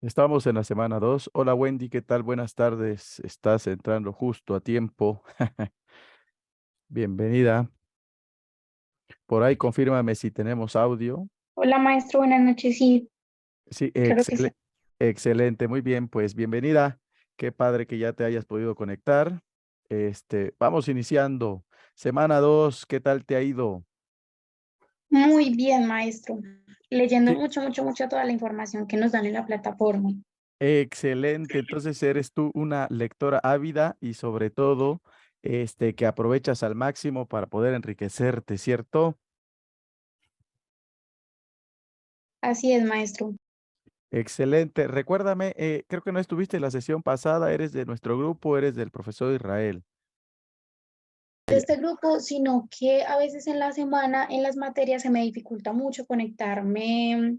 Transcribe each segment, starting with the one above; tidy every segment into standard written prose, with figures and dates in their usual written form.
Estamos en la semana 2. Hola Wendy, ¿qué tal? Buenas tardes. Estás entrando justo a tiempo. Bienvenida. Por ahí confírmame si tenemos audio. Hola maestro, buenas noches. Sí, Sí, claro que sí. excelente. Muy bien, pues bienvenida. Qué padre que ya te hayas podido conectar. Vamos iniciando. Semana 2. ¿Qué tal te ha ido? Muy bien, maestro. Leyendo Sí, mucho toda la información que nos dan en la plataforma. excelente. Entonces eres tú una lectora ávida y sobre todo, que aprovechas al máximo para poder enriquecerte, ¿cierto? Así es, maestro. Excelente. Recuérdame, creo que no estuviste en la sesión pasada, eres de nuestro grupo, eres del profesor Israel. De este grupo, sino que a veces en la semana, en las materias, se me dificulta mucho conectarme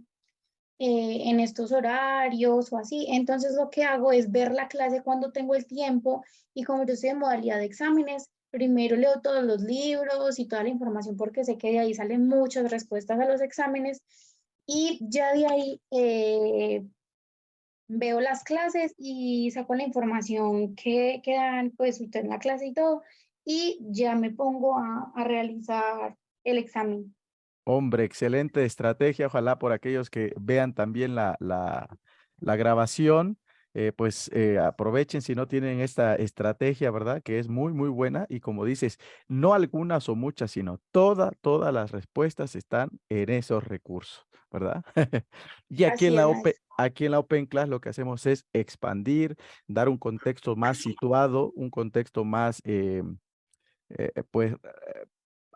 en estos horarios o así. Entonces lo que hago es ver la clase cuando tengo el tiempo y como yo estoy en modalidad de exámenes, primero leo todos los libros y toda la información porque sé que de ahí salen muchas respuestas a los exámenes y ya de ahí veo las clases y saco la información que dan pues usted en la clase y todo y ya me pongo a realizar el examen. Hombre, excelente estrategia. Ojalá por aquellos que vean también la grabación, pues aprovechen si no tienen esta estrategia, ¿verdad? Que es muy, muy buena. Y como dices, no algunas o muchas, sino todas las respuestas están en esos recursos, ¿verdad? Y aquí en Así es, maestro. aquí en la Open Class lo que hacemos es expandir, dar un contexto más situado, un contexto más, pues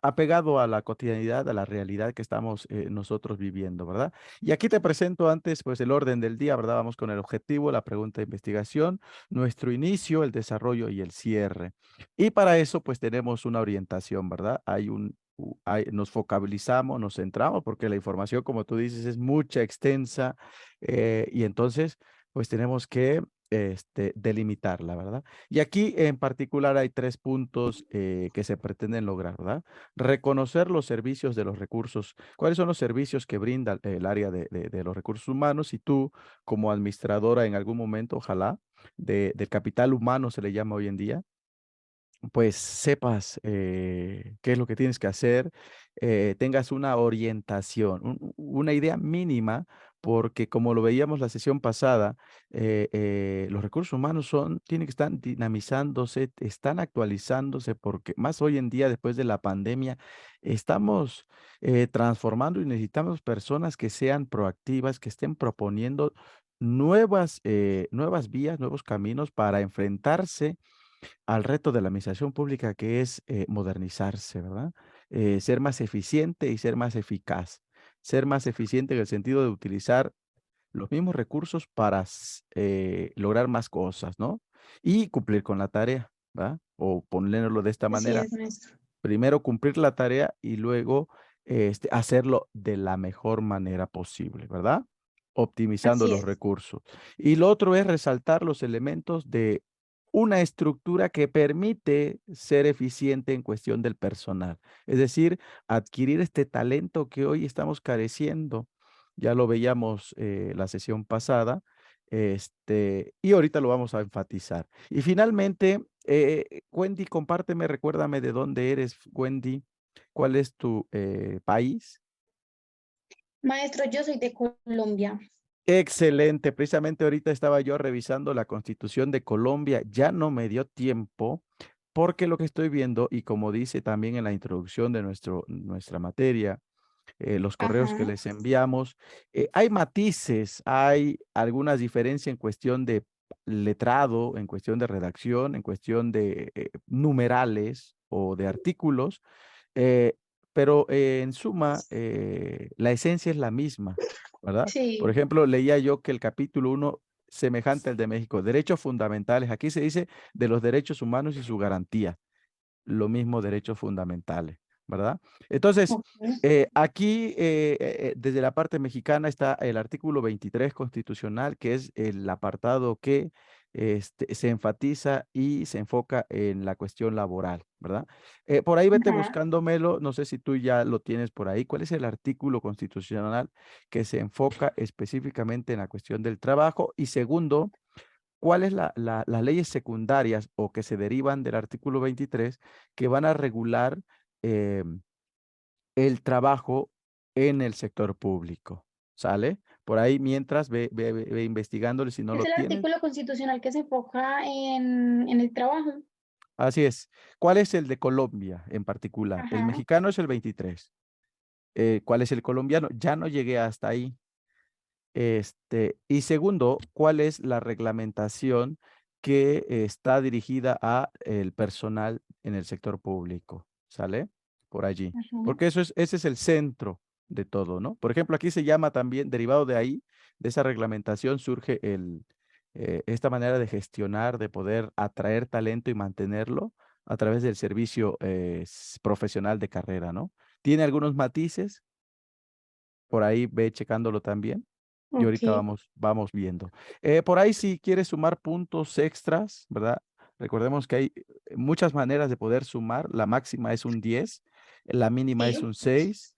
apegado a la cotidianidad, a la realidad que estamos nosotros viviendo, ¿verdad? Y aquí te presento antes, pues, el orden del día, ¿verdad? Vamos con el objetivo, la pregunta de investigación, nuestro inicio, el desarrollo y el cierre. Y para eso, pues, tenemos una orientación, ¿verdad? Nos focalizamos, nos centramos, porque la información, como tú dices, es mucha, extensa, y entonces, pues, tenemos que delimitarla, ¿verdad? Y aquí en particular hay tres puntos que se pretenden lograr, ¿verdad? Reconocer los servicios de los recursos. ¿Cuáles son los servicios que brinda el área de los recursos humanos? Y tú, como administradora en algún momento, ojalá, del capital humano se le llama hoy en día, pues sepas qué es lo que tienes que hacer, tengas una orientación, una idea mínima, porque como lo veíamos la sesión pasada, los recursos humanos tienen que estar dinamizándose, están actualizándose, porque más hoy en día, después de la pandemia, estamos transformando y necesitamos personas que sean proactivas, que estén proponiendo nuevas vías, nuevos caminos para enfrentarse al reto de la administración pública que es modernizarse, ¿verdad? Ser más eficiente y ser más eficaz. Ser más eficiente en el sentido de utilizar los mismos recursos para lograr más cosas, ¿no? Y cumplir con la tarea, ¿va? O ponerlo de esta Así manera, es, maestro. primero cumplir la tarea y luego hacerlo de la mejor manera posible, ¿verdad? Optimizando Así los es. recursos. Y lo otro es resaltar los elementos de una estructura que permite ser eficiente en cuestión del personal. Es decir, adquirir este talento que hoy estamos careciendo. Ya lo veíamos la sesión pasada, y ahorita lo vamos a enfatizar. Y finalmente, Wendy, compárteme, recuérdame de dónde eres, Wendy, cuál es tu país. Maestro, yo soy de Colombia. Excelente, precisamente ahorita estaba yo revisando la Constitución de Colombia, ya no me dio tiempo porque lo que estoy viendo, y como dice también en la introducción de nuestra materia, los correos que Ajá. les enviamos, hay matices, hay algunas diferencias en cuestión de letrado, en cuestión de redacción, en cuestión de numerales o de artículos, eh, pero en suma, la esencia es la misma, ¿verdad? Por Sí, ejemplo, leía yo que el capítulo 1, semejante al de México, derechos fundamentales, aquí se dice de los derechos humanos y su garantía, lo mismo derechos fundamentales, ¿verdad? Entonces, ok. aquí, desde la parte mexicana está el artículo 23 constitucional, que es el apartado que se enfatiza y se enfoca en la cuestión laboral, ¿verdad? Por ahí vete Ajá. buscándomelo, no sé si tú ya lo tienes por ahí. ¿Cuál es el artículo constitucional que se enfoca específicamente en la cuestión del trabajo? Y segundo, ¿cuáles las leyes secundarias o que se derivan del artículo 23 que van a regular eh, el trabajo en el sector público? ¿Sale? Por ahí mientras ve investigándolo y si no Es lo el tienes. artículo constitucional que se enfoca en el trabajo. Así es. ¿Cuál es el de Colombia en particular? El Ajá. mexicano es el 23. ¿Cuál es el colombiano? Ya no llegué hasta ahí. Y segundo, ¿cuál es la reglamentación que está dirigida a el personal en el sector público? ¿Sale? Por allí. Ajá. Porque ese es el centro de todo, ¿no? Por ejemplo, aquí se llama también, derivado de ahí, de esa reglamentación, surge esta manera de gestionar, de poder atraer talento y mantenerlo a través del servicio profesional de carrera, ¿no? Tiene algunos matices, por ahí ve checándolo también y Ok. ahorita vamos viendo. Por ahí si quieres sumar puntos extras, ¿verdad? Recordemos que hay muchas maneras de poder sumar. La máxima es un 10, la mínima es Sí. un 6,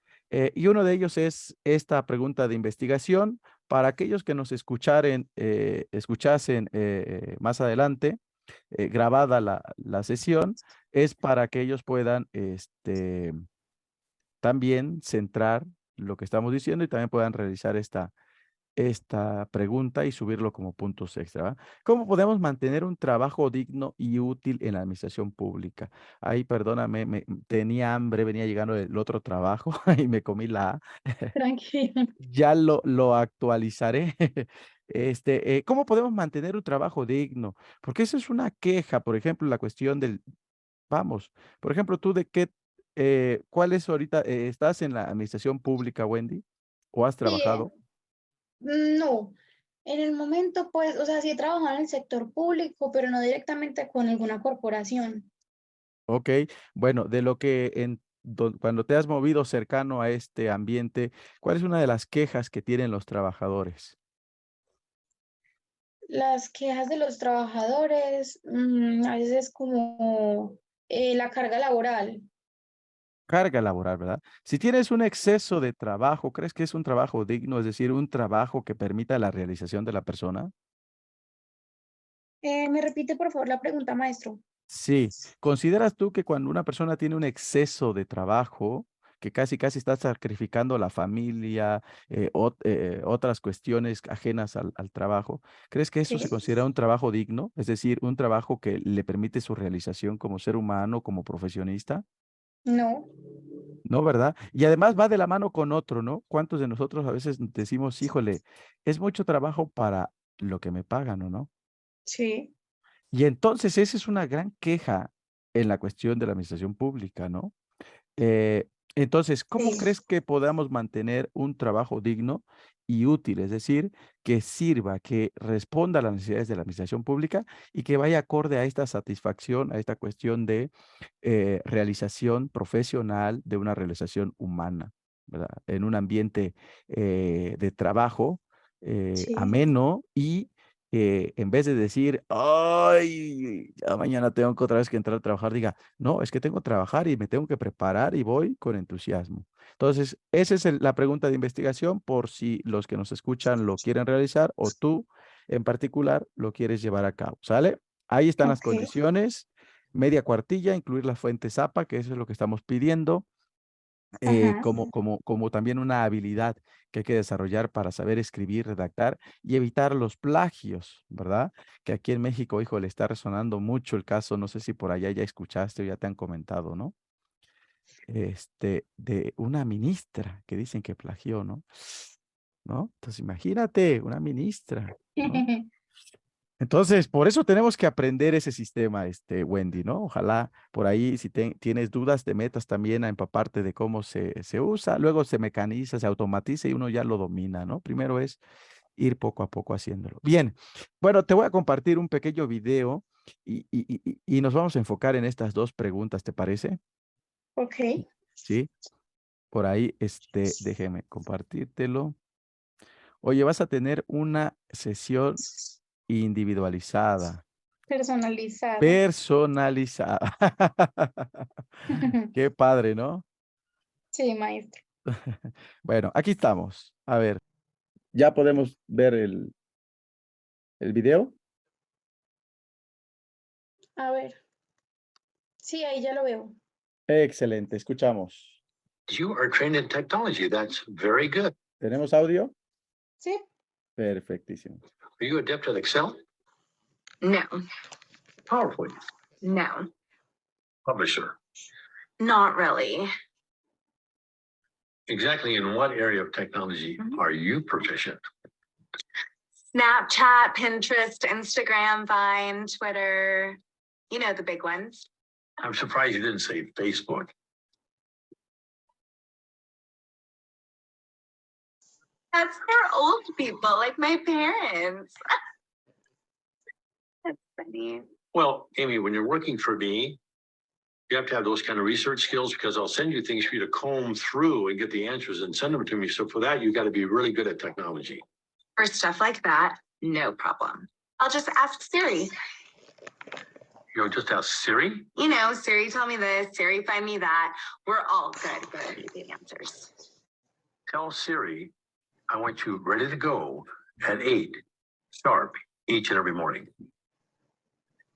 y uno de ellos es esta pregunta de investigación. Para aquellos que nos escuchasen más adelante, grabada la sesión, es para que ellos puedan también centrar lo que estamos diciendo y también puedan realizar esta pregunta y subirlo como puntos extra, ¿va? ¿Cómo podemos mantener un trabajo digno y útil en la administración pública? Ay, perdóname, tenía hambre, venía llegando el otro trabajo y me comí la A. Tranquilo. Ya lo actualizaré. ¿Cómo podemos mantener un trabajo digno? Porque eso es una queja, por ejemplo, la cuestión del, vamos, por ejemplo, tú de qué, ¿cuál es ahorita, estás en la administración pública, Wendy? ¿O has Sí, trabajado? no. En el momento, pues, o sea, sí he trabajado en el sector público, pero no directamente con alguna corporación. Ok, bueno, de lo que cuando te has movido cercano a este ambiente, ¿cuál es una de las quejas que tienen los trabajadores? Las quejas de los trabajadores, a veces es como la carga laboral. Carga laboral, ¿verdad? Si tienes un exceso de trabajo, ¿crees que es un trabajo digno, es decir, un trabajo que permita la realización de la persona? ¿Me repite, por favor, la pregunta, maestro? Sí. ¿Consideras tú que cuando una persona tiene un exceso de trabajo, que casi casi está sacrificando la familia, otras cuestiones ajenas al trabajo, crees que eso se Sí. considera un trabajo digno? Es decir, un trabajo que le permite su realización como ser humano, como profesionista, No. ¿no? ¿Verdad? Y además va de la mano con otro, ¿no? ¿Cuántos de nosotros a veces decimos, híjole, es mucho trabajo para lo que me pagan, ¿o no? Sí. Y entonces esa es una gran queja en la cuestión de la administración pública, ¿no? Eh, entonces, ¿cómo Sí. crees que podamos mantener un trabajo digno y útil? Es decir, que sirva, que responda a las necesidades de la administración pública y que vaya acorde a esta satisfacción, a esta cuestión de realización profesional, de una realización humana, ¿verdad? En un ambiente de trabajo Sí. ameno y en vez de decir, ay, ya mañana tengo que otra vez que entrar a trabajar, diga, no, es que tengo que trabajar y me tengo que preparar y voy con entusiasmo. Entonces, esa es la pregunta de investigación por si los que nos escuchan lo quieren realizar o tú en particular lo quieres llevar a cabo, ¿sale? Ahí están las Ok. condiciones, media cuartilla, incluir la fuente ZAPA, que eso es lo que estamos pidiendo, Ajá. como también una habilidad que hay que desarrollar para saber escribir, redactar y evitar los plagios, ¿verdad? Que aquí en México, hijo, le está resonando mucho el caso, no sé si por allá ya escuchaste o ya te han comentado, ¿no? De una ministra que dicen que plagió, ¿no? ¿No? Entonces imagínate, una ministra, ¿no? Entonces, por eso tenemos que aprender ese sistema, Wendy, ¿no? Ojalá por ahí, si tienes dudas, te metas también a empaparte de cómo se usa, luego se mecaniza, se automatiza y uno ya lo domina, ¿no? Primero es ir poco a poco haciéndolo. Bien, bueno, te voy a compartir un pequeño video y nos vamos a enfocar en estas dos preguntas, ¿te parece? Ok. Sí, por ahí, déjeme compartírtelo. Oye, vas a tener una sesión Individualizada. Personalizada. Personalizada. Qué padre, ¿no? Sí, maestro. Bueno, aquí estamos. A ver, ¿ya podemos ver el video? A ver. Sí, ahí ya lo veo. Excelente, escuchamos. You are trained in technology. That's very good. ¿Tenemos audio? Sí. Perfectísimo. Are you adept at Excel? No, PowerPoint? no, Publisher? not really. Exactly in what area of technology are you proficient? Snapchat, Pinterest, Instagram, Vine, Twitter, you know, the big ones. I'm surprised you didn't say Facebook. That's for old people, like my parents. That's funny. Well, Amy, when you're working for me, you have to have those kind of research skills because I'll send you things for you to comb through and get the answers and send them to me. So for that, you got to be really good at technology. For stuff like that, no problem. I'll just ask Siri. You know, just ask Siri. You know, Siri, tell me this, Siri, find me that. We're all good at the answers. Tell Siri, I want you ready to go at 8 sharp each and every morning.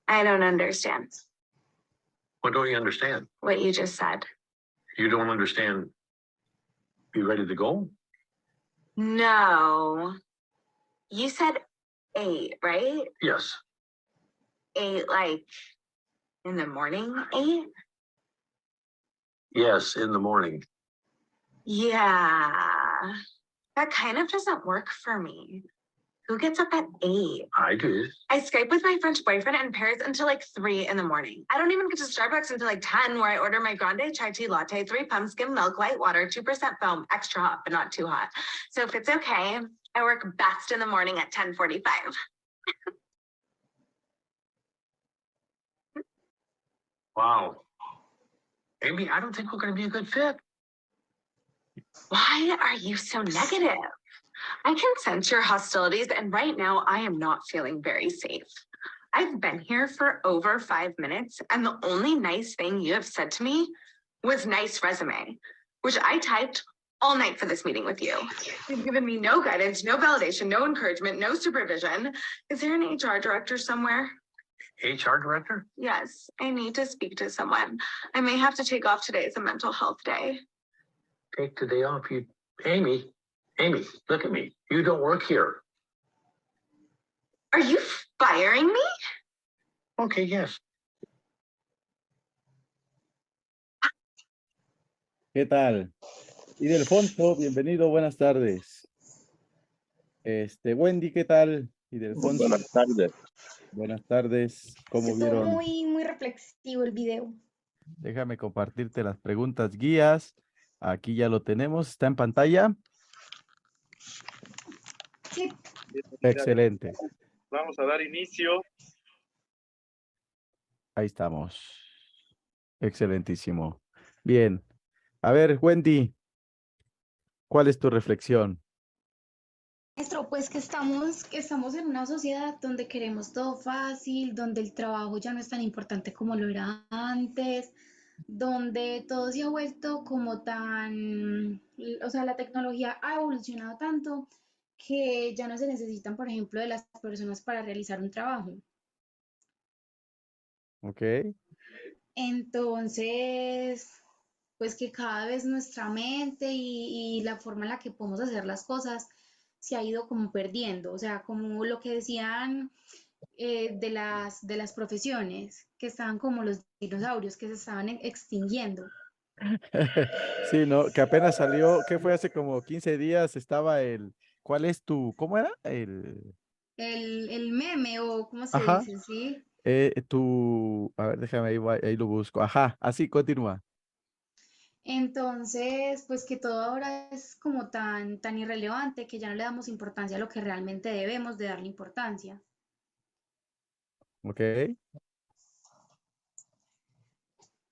I don't understand What don't you understand? what you just said. You don't understand. Be ready to go? No. You said 8, right? Yes. 8, like in the morning, 8? Yes, in the morning. Yeah. That kind of doesn't work for me. Who gets up at 8? I do. I Skype with my French boyfriend in Paris until like 3 in the morning. I don't even get to Starbucks until like 10, where I order my grande chai tea latte, 3 pump skim milk, white water, 2% foam, extra hot, but not too hot. So if it's okay, I work best in the morning at 10:45. Wow. Amy, I don't think we're going to be a good fit. Why are you so negative? I can sense your hostilities, and right now I am not feeling very safe. I've been here for over 5 minutes, and the only nice thing you have said to me was nice resume, which I typed all night for this meeting with you. You've given me no guidance, no validation, no encouragement, no supervision. Is there an HR director somewhere? HR director? Yes, I need to speak to someone. I may have to take off today as a mental health day. Take the day off. Amy, look at me. You don't work here. Are you firing me? Okay, yes. ¿Qué tal? Ildefonso, bienvenido, buenas tardes. Wendy, ¿qué tal? Ildefonso, Buenas tardes. buenas tardes. ¿Cómo Estuvo vieron? muy reflexivo el video. Déjame compartirte las preguntas guías. Aquí ya lo tenemos, está en pantalla. Sí. Excelente. Vamos a dar inicio. Ahí estamos. Excelentísimo. Bien. A ver, Wendy, ¿cuál es tu reflexión? Maestro, pues que estamos en una sociedad donde queremos todo fácil, donde el trabajo ya no es tan importante como lo era antes, donde todo se ha vuelto como tan, o sea, la tecnología ha evolucionado tanto que ya no se necesitan, por ejemplo, de las personas para realizar un trabajo. Ok. Entonces, pues que cada vez nuestra mente y la forma en la que podemos hacer las cosas se ha ido como perdiendo, o sea, como lo que decían de las profesiones, que estaban como los dinosaurios, que se estaban extinguiendo. Sí, ¿no? Que apenas salió, ¿qué fue? Hace como 15 días estaba ¿cuál es cómo era? El meme o cómo se Ajá, dice, ¿sí? a ver, déjame, ahí lo busco. Ajá, así, continúa. Entonces, pues que todo ahora es como tan irrelevante que ya no le damos importancia a lo que realmente debemos de darle importancia. Ok.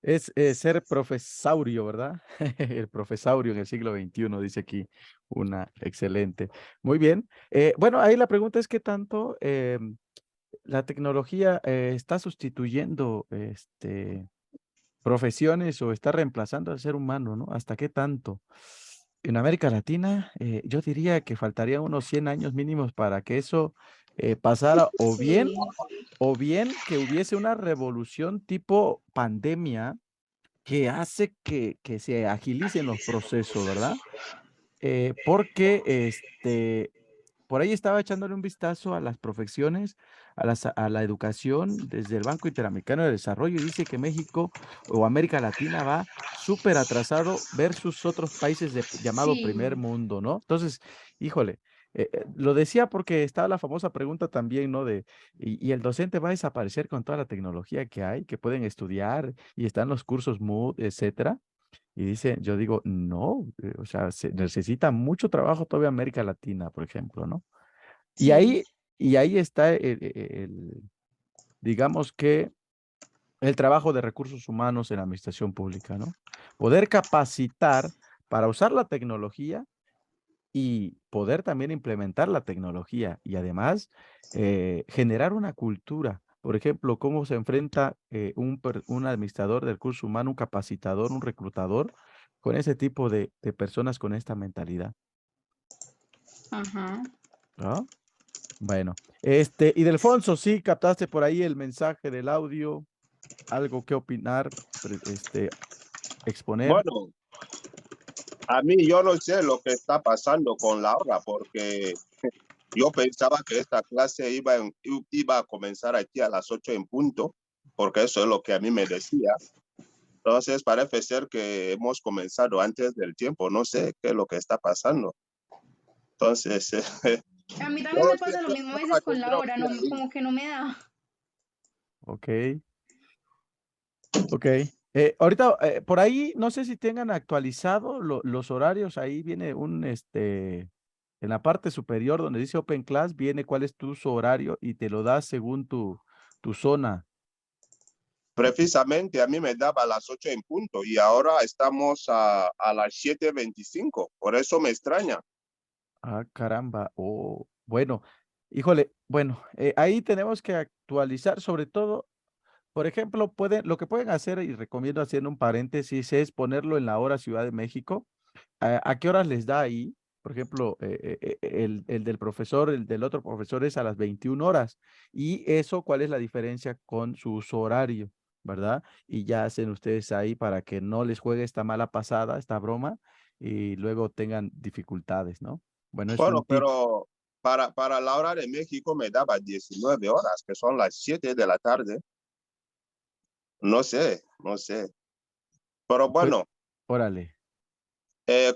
Es ser profesaurio, ¿verdad? El profesaurio en el siglo XXI, dice aquí una excelente. Muy bien. Bueno, ahí la pregunta es qué tanto la tecnología está sustituyendo profesiones o está reemplazando al ser humano, ¿no? ¿Hasta qué tanto? En América Latina, yo diría que faltarían unos 100 años mínimos para que eso pasara Sí, o bien que hubiese una revolución tipo pandemia que hace que se agilicen los procesos, ¿verdad? Porque por ahí estaba echándole un vistazo a las profesiones, a la educación desde el Banco Interamericano de Desarrollo y dice que México o América Latina va súper atrasado versus otros países de llamado primer sí, mundo, ¿no? Entonces, híjole, lo decía porque estaba la famosa pregunta también, ¿no? Y el docente va a desaparecer con toda la tecnología que hay, que pueden estudiar y están los cursos Moodle, etcétera. Y dice, yo digo, no, o sea, se necesita mucho trabajo todavía América Latina, por ejemplo, ¿no? Y sí, ahí, y ahí está digamos que el trabajo de recursos humanos en la administración pública, ¿no? Poder capacitar para usar la tecnología y poder también implementar la tecnología y además generar una cultura. Por ejemplo, cómo se enfrenta un administrador del recurso humano, un capacitador, un reclutador con ese tipo de personas con esta mentalidad, ajá. ¿no? Bueno, y Delfonso, sí, captaste por ahí el mensaje del audio, algo que opinar, exponer. Bueno, a mí yo no sé lo que está pasando con Laura porque yo pensaba que esta clase iba a comenzar aquí a las 8 en punto, porque eso es lo que a mí me decía. Entonces parece ser que hemos comenzado antes del tiempo, no sé qué es lo que está pasando. Entonces, A mí yo también no me sé pasa lo qué mismo a hora veces con la tendrá hora, usted no, ahí. como que no me da. Ok, ok. Ahorita, por ahí, no sé si tengan actualizado los horarios, ahí viene en la parte superior donde dice Open Class, viene cuál es tu uso horario y te lo da según tu zona. Precisamente a mí me daba a las 8 en punto y ahora estamos a las 7:25. Por eso me extraña. Ah, caramba. Oh, bueno, híjole, bueno, ahí tenemos que actualizar, sobre todo, por ejemplo, lo que pueden hacer, y recomiendo haciendo un paréntesis, es ponerlo en la hora Ciudad de México. ¿A qué horas les da ahí? Por ejemplo, el del profesor, el del otro profesor es a las 21 horas. Y eso, ¿cuál es la diferencia con su uso horario? ¿Verdad? Y ya hacen ustedes ahí para que no les juegue esta mala pasada, esta broma, y luego tengan dificultades, ¿no? Bueno, es Bueno, un tip. pero para la hora de México me daba 19 horas, que son las 7 de la tarde. No sé, no sé. Pero Pues, bueno, órale.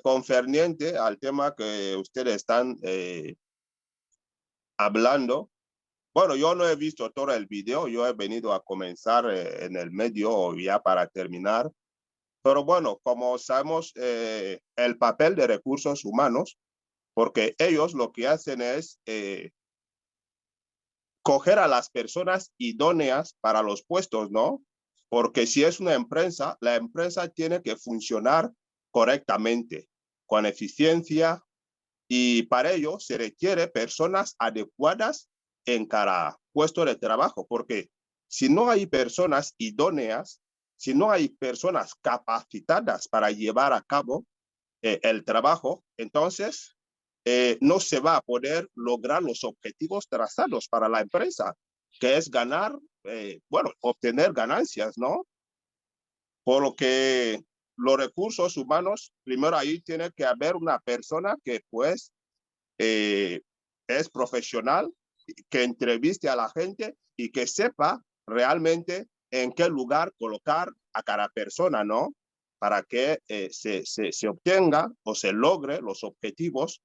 concerniente al tema que ustedes están hablando, bueno, yo no he visto todo el video, yo he venido a comenzar en el medio o ya para terminar. Pero bueno, como sabemos, el papel de recursos humanos, porque ellos lo que hacen es coger a las personas idóneas para los puestos, ¿no? Porque si es una empresa, la empresa tiene que funcionar correctamente, con eficiencia, y para ello se requiere personas adecuadas en cada puesto de trabajo, porque si no hay personas idóneas, si no hay personas capacitadas para llevar a cabo el trabajo, entonces no se va a poder lograr los objetivos trazados para la empresa, que es ganar, bueno, obtener ganancias, ¿no? Por lo que los recursos humanos, primero ahí tiene que haber una persona que pues eh, es profesional, que entreviste a la gente y que sepa realmente en qué lugar colocar a cada persona, ¿no? Para que se obtenga o se logre los objetivos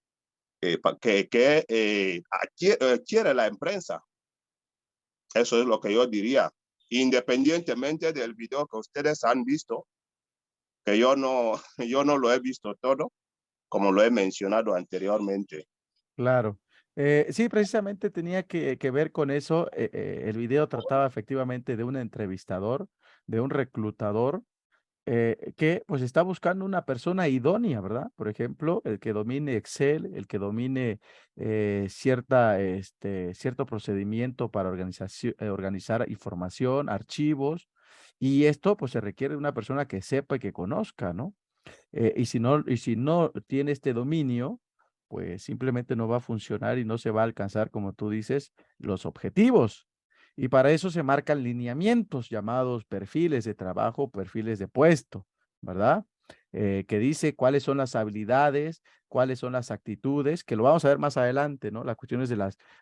que quiere la empresa. Eso es lo que yo diría. Independientemente del video que ustedes han visto, que yo no lo he visto todo, como lo he mencionado anteriormente. Claro. Sí, precisamente tenía que ver con eso. El video trataba efectivamente de un entrevistador, de un reclutador, que pues está buscando una persona idónea, ¿verdad? Por ejemplo, el que domine Excel, el que domine cierto procedimiento para organizar información, archivos, y esto pues se requiere de una persona que sepa y que conozca, ¿no? Y si no tiene este dominio, pues simplemente no va a funcionar y no se va a alcanzar, como tú dices, los objetivos. Y para eso se marcan lineamientos llamados perfiles de trabajo, perfiles de puesto, ¿verdad? Que dice cuáles son las habilidades, cuáles son las actitudes, que lo vamos a ver más adelante, ¿no? Las cuestiones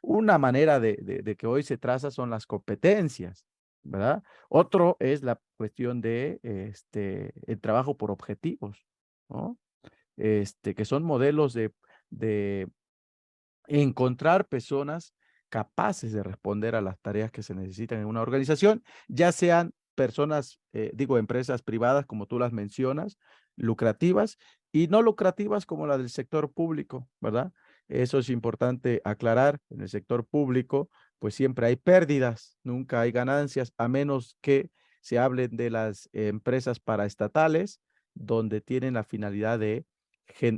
una manera de que hoy se traza son las competencias, ¿verdad? Otro es la cuestión de el trabajo por objetivos, ¿no? Que son modelos de encontrar personas capaces de responder a las tareas que se necesitan en una organización, ya sean personas, empresas privadas, como tú las mencionas, lucrativas y no lucrativas como la del sector público, ¿verdad? Eso es importante aclarar. En el sector público, pues siempre hay pérdidas, nunca hay ganancias, a menos que se hablen de las empresas paraestatales, donde tienen la finalidad de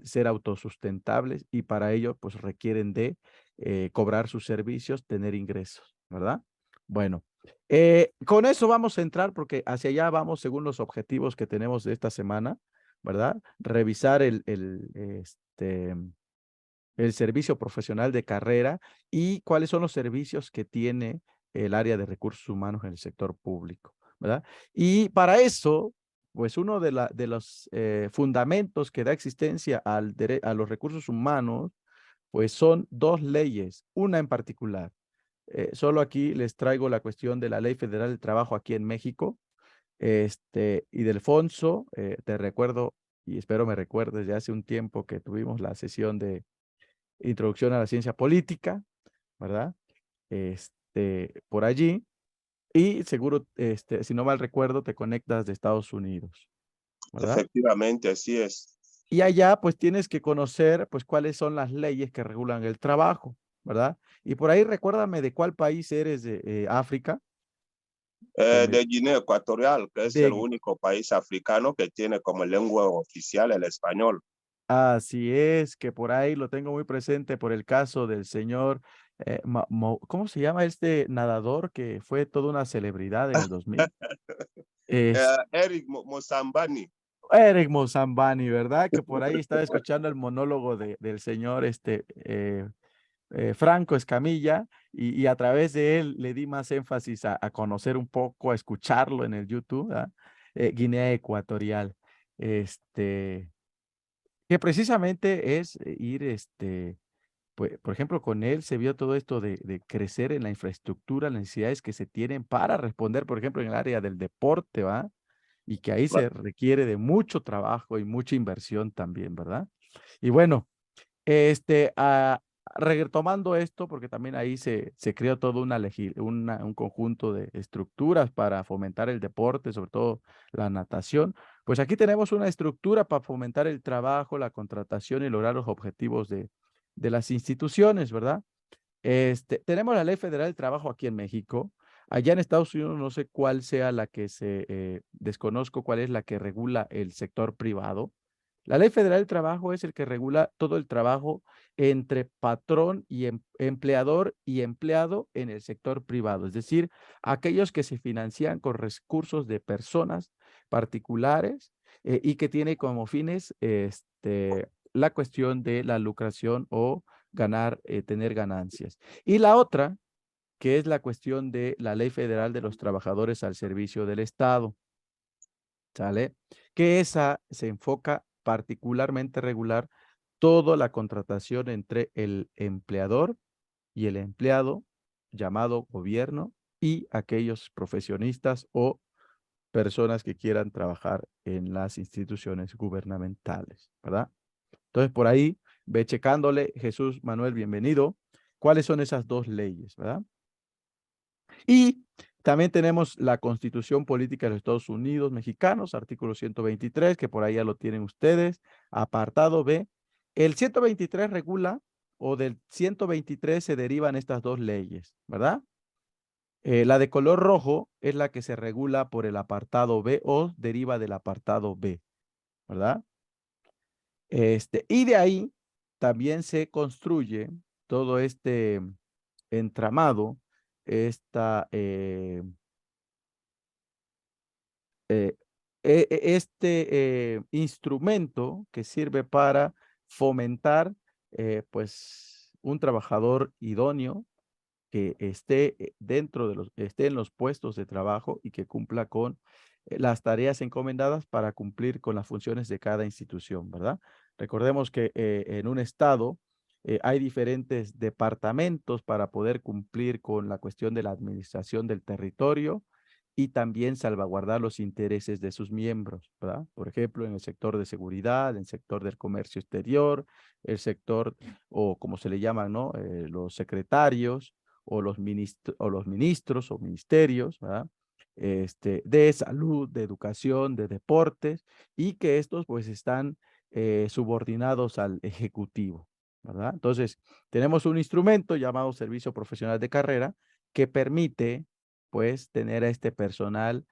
ser autosustentables y para ello pues requieren de cobrar sus servicios, tener ingresos, ¿verdad? Bueno, con eso vamos a entrar porque hacia allá vamos según los objetivos que tenemos de esta semana, ¿verdad? Revisar el servicio profesional de carrera y cuáles son los servicios que tiene el área de recursos humanos en el sector público, ¿verdad? Y para eso, pues uno de los fundamentos que da existencia a los recursos humanos, pues son dos leyes, una en particular. Solo aquí les traigo la cuestión de la Ley Federal del Trabajo aquí en México, y del FONSO, te recuerdo, y espero me recuerdes, ya hace un tiempo que tuvimos la sesión de Introducción a la Ciencia Política, ¿verdad? Por allí. Y seguro, si no mal recuerdo, te conectas de Estados Unidos, ¿verdad? Efectivamente, así es. Y allá, pues tienes que conocer, pues, cuáles son las leyes que regulan el trabajo, ¿verdad? Y por ahí recuérdame de cuál país eres de África. De Guinea Ecuatorial, que es el De, único país africano que tiene como lengua oficial el español. Así es, que por ahí lo tengo muy presente por el caso del señor, ¿cómo se llama este nadador que fue toda una celebridad en el 2000? Es Eric Mosambani. Eric Mozambani, ¿verdad? Que por ahí estaba escuchando el monólogo del señor Franco Escamilla y a través de él le di más énfasis a conocer un poco, a escucharlo en el YouTube, ¿verdad? Guinea Ecuatorial. Este, que precisamente es ir, pues, por ejemplo, con él se vio todo esto de crecer en la infraestructura, las necesidades que se tienen para responder, por ejemplo, en el área del deporte, ¿va? Y que ahí se requiere de mucho trabajo y mucha inversión también, ¿verdad? Y bueno, retomando esto, porque también ahí se creó todo un conjunto de estructuras para fomentar el deporte, sobre todo la natación. Pues aquí tenemos una estructura para fomentar el trabajo, la contratación y lograr los objetivos de las instituciones, ¿verdad? Tenemos la Ley Federal del Trabajo aquí en México. Allá en Estados Unidos no sé cuál sea la que desconozco cuál es la que regula el sector privado. La Ley Federal del Trabajo es el que regula todo el trabajo entre patrón y empleador y empleado en el sector privado, es decir, aquellos que se financian con recursos de personas particulares y que tiene como fines la cuestión de la lucración o tener ganancias. Y la otra, que es la cuestión de la Ley Federal de los Trabajadores al Servicio del Estado, ¿sale? Que esa se enfoca particularmente a regular toda la contratación entre el empleador y el empleado, llamado gobierno, y aquellos profesionistas o personas que quieran trabajar en las instituciones gubernamentales, ¿verdad? Entonces, por ahí, ve checándole, Jesús Manuel, bienvenido. ¿Cuáles son esas dos leyes, verdad? Y también tenemos la Constitución Política de los Estados Unidos Mexicanos, artículo 123, que por ahí ya lo tienen ustedes, apartado B. El 123 regula, o del 123 se derivan estas dos leyes, ¿verdad? La de color rojo es la que se regula por el apartado B o deriva del apartado B, ¿verdad? Y de ahí también se construye todo este entramado, esta, instrumento que sirve para fomentar pues un trabajador idóneo que esté esté en los puestos de trabajo y que cumpla con las tareas encomendadas para cumplir con las funciones de cada institución, ¿verdad? Recordemos que en un estado hay diferentes departamentos para poder cumplir con la cuestión de la administración del territorio y también salvaguardar los intereses de sus miembros, ¿verdad? Por ejemplo, en el sector de seguridad, en el sector del comercio exterior, el sector, o como se le llaman, ¿no? Los secretarios, o los ministros o ministerios, ¿verdad? De salud, de educación, de deportes, y que estos pues están subordinados al ejecutivo, ¿verdad? Entonces, tenemos un instrumento llamado Servicio Profesional de Carrera que permite pues tener a este personal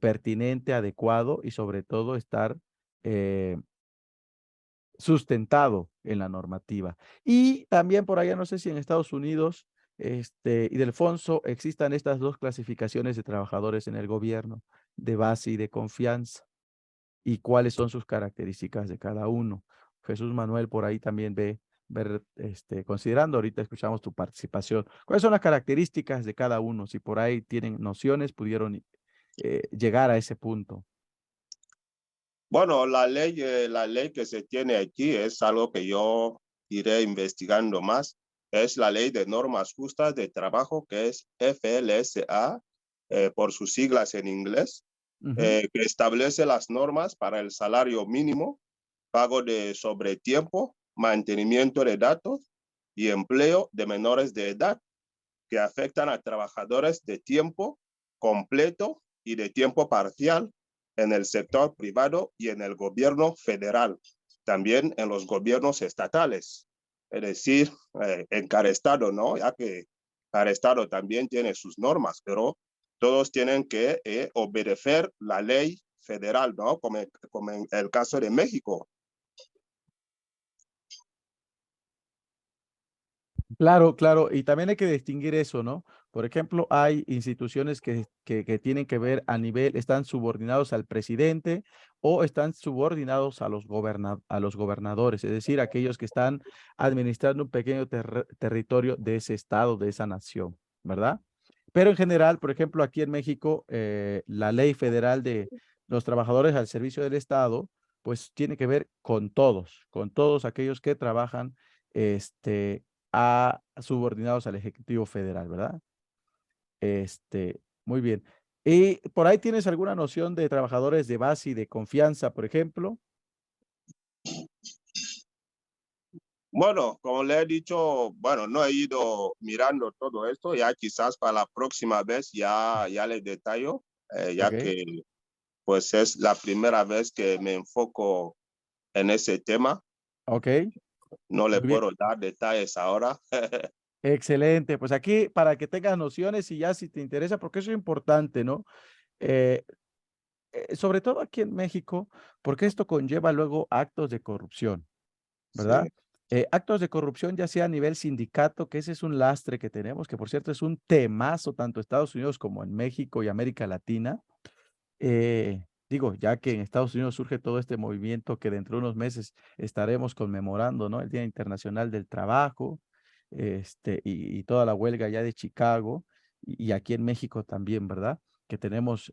pertinente, adecuado y sobre todo estar eh, sustentado en la normativa. Y también por allá, no sé si en Estados Unidos, Ildefonso, existan estas dos clasificaciones de trabajadores en el gobierno, de base y de confianza, y cuáles son sus características de cada uno. Jesús Manuel por ahí también considerando, ahorita escuchamos tu participación, ¿cuáles son las características de cada uno? Si por ahí tienen nociones, pudieron llegar a ese punto. Bueno, la ley que se tiene aquí es algo que yo iré investigando más. Es la Ley de Normas Justas de Trabajo, que es FLSA, por sus siglas en inglés, que establece las normas para el salario mínimo, pago de sobretiempo, mantenimiento de datos y empleo de menores de edad que afectan a trabajadores de tiempo completo y de tiempo parcial en el sector privado y en el gobierno federal, también en los gobiernos estatales, es decir, en cada estado, ¿no? Ya que cada estado también tiene sus normas, pero todos tienen que obedecer la ley federal, ¿no? Como en el caso de México. Claro, claro, y también hay que distinguir eso, ¿no? Por ejemplo, hay instituciones que tienen que ver a nivel, están subordinados al presidente o están subordinados a a los gobernadores, es decir, aquellos que están administrando un pequeño territorio de ese estado, de esa nación, ¿verdad? Pero en general, por ejemplo, aquí en México, la ley federal de los trabajadores al servicio del Estado, pues tiene que ver con todos aquellos que trabajan, subordinados al Ejecutivo Federal, ¿verdad? Muy bien. ¿Y por ahí tienes alguna noción de trabajadores de base y de confianza, por ejemplo? Bueno, como le he dicho, bueno, no he ido mirando todo esto, ya quizás para la próxima vez ya le detallo, ya Ok, que pues es la primera vez que me enfoco en ese tema. ok, No le muy bien. puedo dar detalles ahora. Excelente. Pues aquí para que tengas nociones y ya si te interesa, porque eso es importante, ¿no? Eh, Sobre todo aquí en México, porque esto conlleva luego actos de corrupción, Sí, ¿verdad? Actos de corrupción, ya sea a nivel sindicato, que ese es un lastre que tenemos, que por cierto es un temazo tanto en Estados Unidos como en México y América Latina. Digo, ya que en Estados Unidos surge todo este movimiento que dentro de unos meses estaremos conmemorando, ¿no? El Día Internacional del Trabajo, y toda la huelga ya de Chicago, y aquí en México también, ¿verdad? Que tenemos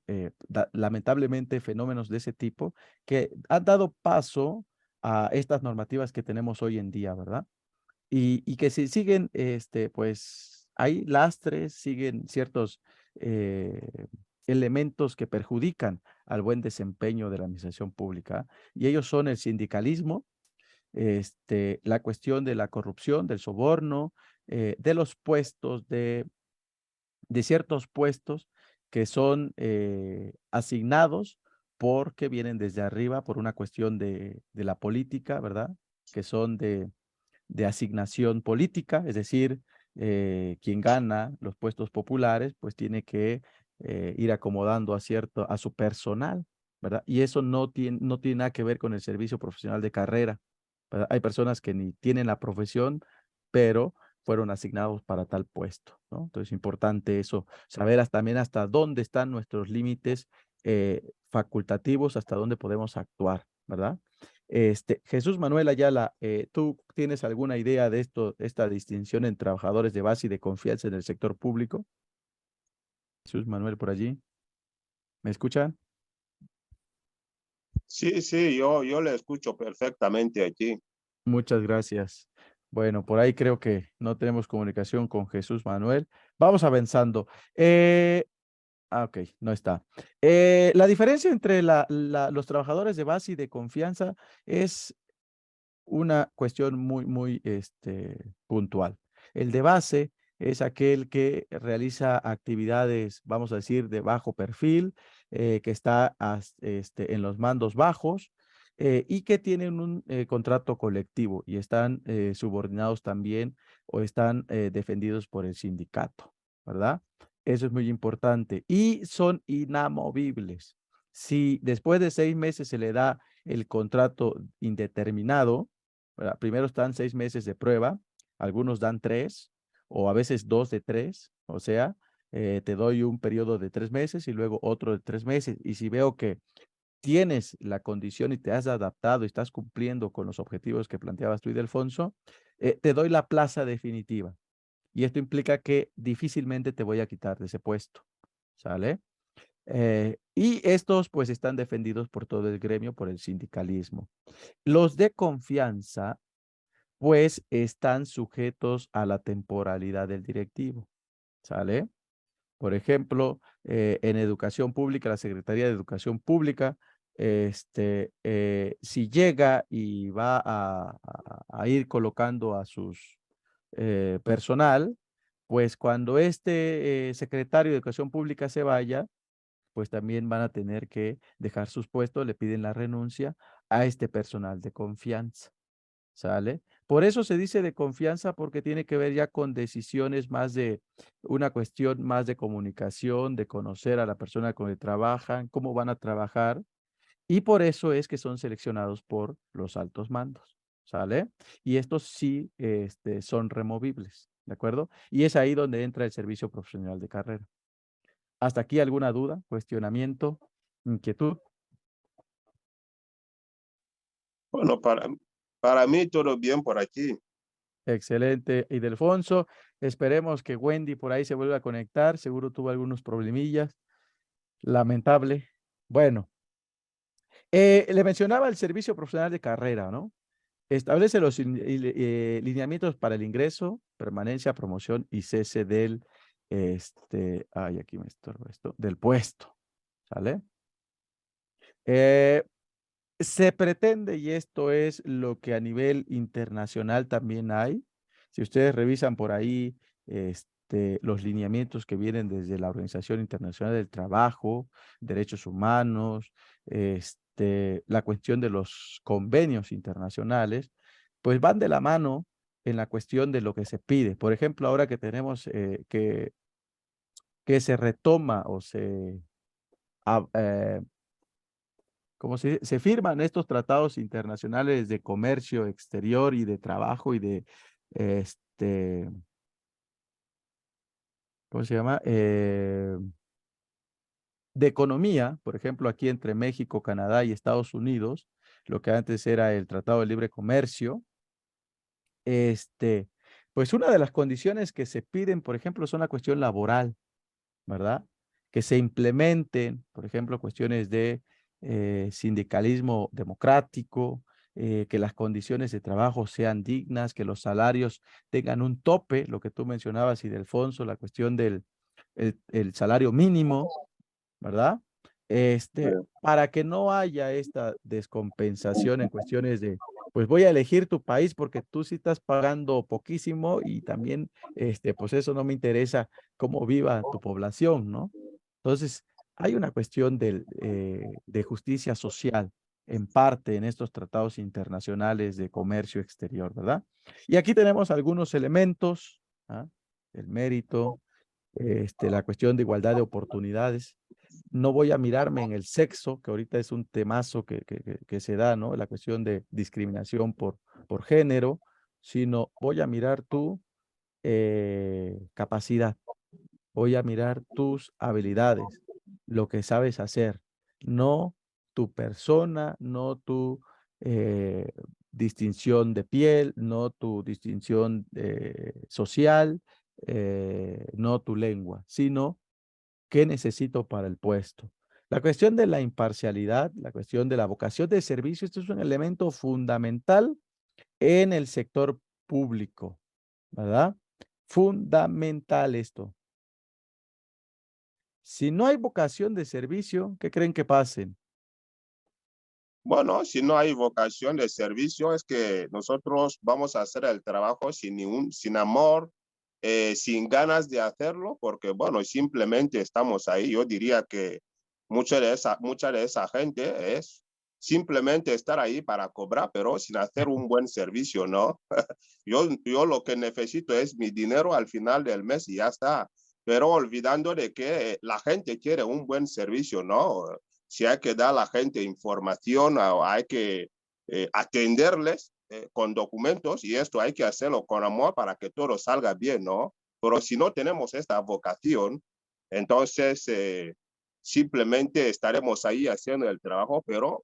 lamentablemente fenómenos de ese tipo que han dado paso a estas normativas que tenemos hoy en día, ¿verdad? Y que si siguen, pues hay lastres, siguen ciertos elementos que perjudican al buen desempeño de la administración pública, y ellos son el sindicalismo, la cuestión de la corrupción, del soborno, de los puestos, de ciertos puestos que son asignados porque vienen desde arriba por una cuestión de la política, ¿verdad? Que son de asignación política, es decir, quien gana los puestos populares, pues tiene que ir acomodando a su personal, ¿verdad? Y eso no tiene nada que ver con el servicio profesional de carrera, ¿verdad? Hay personas que ni tienen la profesión, pero fueron asignados para tal puesto, ¿no? Entonces, es importante eso, saber también hasta dónde están nuestros límites facultativos, hasta dónde podemos actuar, ¿verdad? Jesús Manuel Ayala, ¿tú tienes alguna idea de esta distinción entre trabajadores de base y de confianza en el sector público? Jesús Manuel, por allí. ¿Me escuchan? Sí, sí, yo le escucho perfectamente aquí. Muchas gracias. Bueno, por ahí creo que no tenemos comunicación con Jesús Manuel. Vamos avanzando. Ok, no está. La diferencia entre los trabajadores de base y de confianza es una cuestión muy puntual. El de base es aquel que realiza actividades, vamos a decir, de bajo perfil, que está en los mandos bajos y que tienen un contrato colectivo y están subordinados también o están defendidos por el sindicato, ¿verdad? Eso es muy importante y son inamovibles. Si después de 6 meses se le da el contrato indeterminado, ¿verdad? Primero están 6 meses de prueba, algunos dan 3 o a veces 2 de 3, o sea, te doy un periodo de 3 meses y luego otro de 3 meses. Y si veo que tienes la condición y te has adaptado y estás cumpliendo con los objetivos que planteabas tú, Ildefonso, te doy la plaza definitiva. Y esto implica que difícilmente te voy a quitar de ese puesto, ¿sale? Y estos pues están defendidos por todo el gremio, por el sindicalismo. Los de confianza pues están sujetos a la temporalidad del directivo, ¿sale? Por ejemplo, en educación pública, la Secretaría de Educación Pública, si llega y va a ir colocando a sus personal, pues cuando este secretario de Educación Pública se vaya, pues también van a tener que dejar sus puestos, le piden la renuncia a este personal de confianza. ¿Sale? Por eso se dice de confianza porque tiene que ver ya con decisiones más de una cuestión más de comunicación, de conocer a la persona con la que trabajan, cómo van a trabajar y por eso es que son seleccionados por los altos mandos, ¿sale? Y estos sí son removibles, ¿de acuerdo? Y es ahí donde entra el servicio profesional de carrera. ¿Hasta aquí alguna duda, cuestionamiento, inquietud? Bueno, para mí todo bien por aquí. Excelente, Ildefonso. Esperemos que Wendy por ahí se vuelva a conectar. Seguro tuvo algunos problemillas. Lamentable. Bueno, le mencionaba el servicio profesional de carrera, ¿no? Establece los lineamientos para el ingreso, permanencia, promoción y cese del, ay, aquí me estorba esto, del puesto, ¿sale? Se pretende, y esto es lo que a nivel internacional también hay, si ustedes revisan por ahí los lineamientos que vienen desde la Organización Internacional del Trabajo, Derechos Humanos, la cuestión de los convenios internacionales, pues van de la mano en la cuestión de lo que se pide. Por ejemplo, ahora que tenemos que se retoma o ah, eh, como se firman estos tratados internacionales de comercio exterior y de trabajo y de, ¿cómo se llama? De economía, por ejemplo, aquí entre México, Canadá y Estados Unidos, lo que antes era el Tratado de Libre Comercio, pues una de las condiciones que se piden, por ejemplo, son la cuestión laboral, ¿verdad? Que se implementen, por ejemplo, cuestiones de sindicalismo democrático, que las condiciones de trabajo sean dignas, que los salarios tengan un tope, lo que tú mencionabas, Ildefonso, la cuestión del el salario mínimo, ¿verdad? Para que no haya esta descompensación en cuestiones de, pues voy a elegir tu país porque tú sí estás pagando poquísimo y también, pues eso no me interesa cómo viva tu población, ¿no? Entonces, hay una cuestión de justicia social en parte en estos tratados internacionales de comercio exterior, ¿verdad? Y aquí tenemos algunos elementos, ¿ah? el mérito, la cuestión de igualdad de oportunidades. No voy a mirarme en el sexo, que ahorita es un temazo que se da, ¿no? La cuestión de discriminación por género, sino voy a mirar tu capacidad, voy a mirar tus habilidades, lo que sabes hacer, no tu persona, no tu distinción de piel, no tu distinción social, no tu lengua, sino qué necesito para el puesto. La cuestión de la imparcialidad, la cuestión de la vocación de servicio, esto es un elemento fundamental en el sector público, ¿verdad? Fundamental esto. Si no hay vocación de servicio, ¿qué creen que pasen? Bueno, si no hay vocación de servicio, es que nosotros vamos a hacer el trabajo sin amor, sin ganas de hacerlo, porque, bueno, simplemente estamos ahí. Yo diría que mucha de esa gente es simplemente estar ahí para cobrar, pero sin hacer un buen servicio, ¿no? Yo lo que necesito es mi dinero al final del mes y ya está, pero olvidando de que la gente quiere un buen servicio, ¿no? Si hay que dar a la gente información, o hay que atenderles con documentos, y esto hay que hacerlo con amor para que todo salga bien, ¿no? Pero si no tenemos esta vocación, entonces simplemente estaremos ahí haciendo el trabajo, pero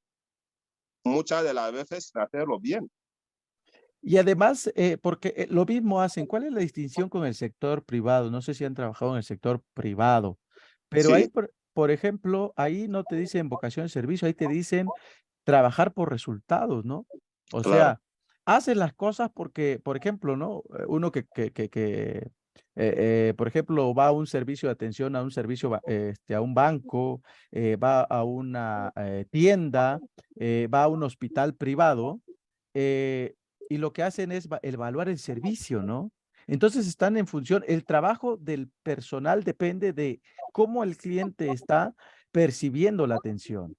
muchas de las veces sin hacerlo bien. Y además, porque lo mismo hacen, ¿cuál es la distinción con el sector privado? No sé si han trabajado en el sector privado, pero ahí, Sí, por ejemplo, ahí no te dicen vocación de servicio, ahí te dicen trabajar por resultados, ¿no? O claro. sea, haces las cosas porque, por ejemplo, ¿no? Uno por ejemplo, va a un servicio de atención, a un servicio, a un banco, va a una tienda, va a un hospital privado, eh, y lo que hacen es evaluar el servicio, ¿no? Entonces están en función, el trabajo del personal depende de cómo el cliente está percibiendo la atención.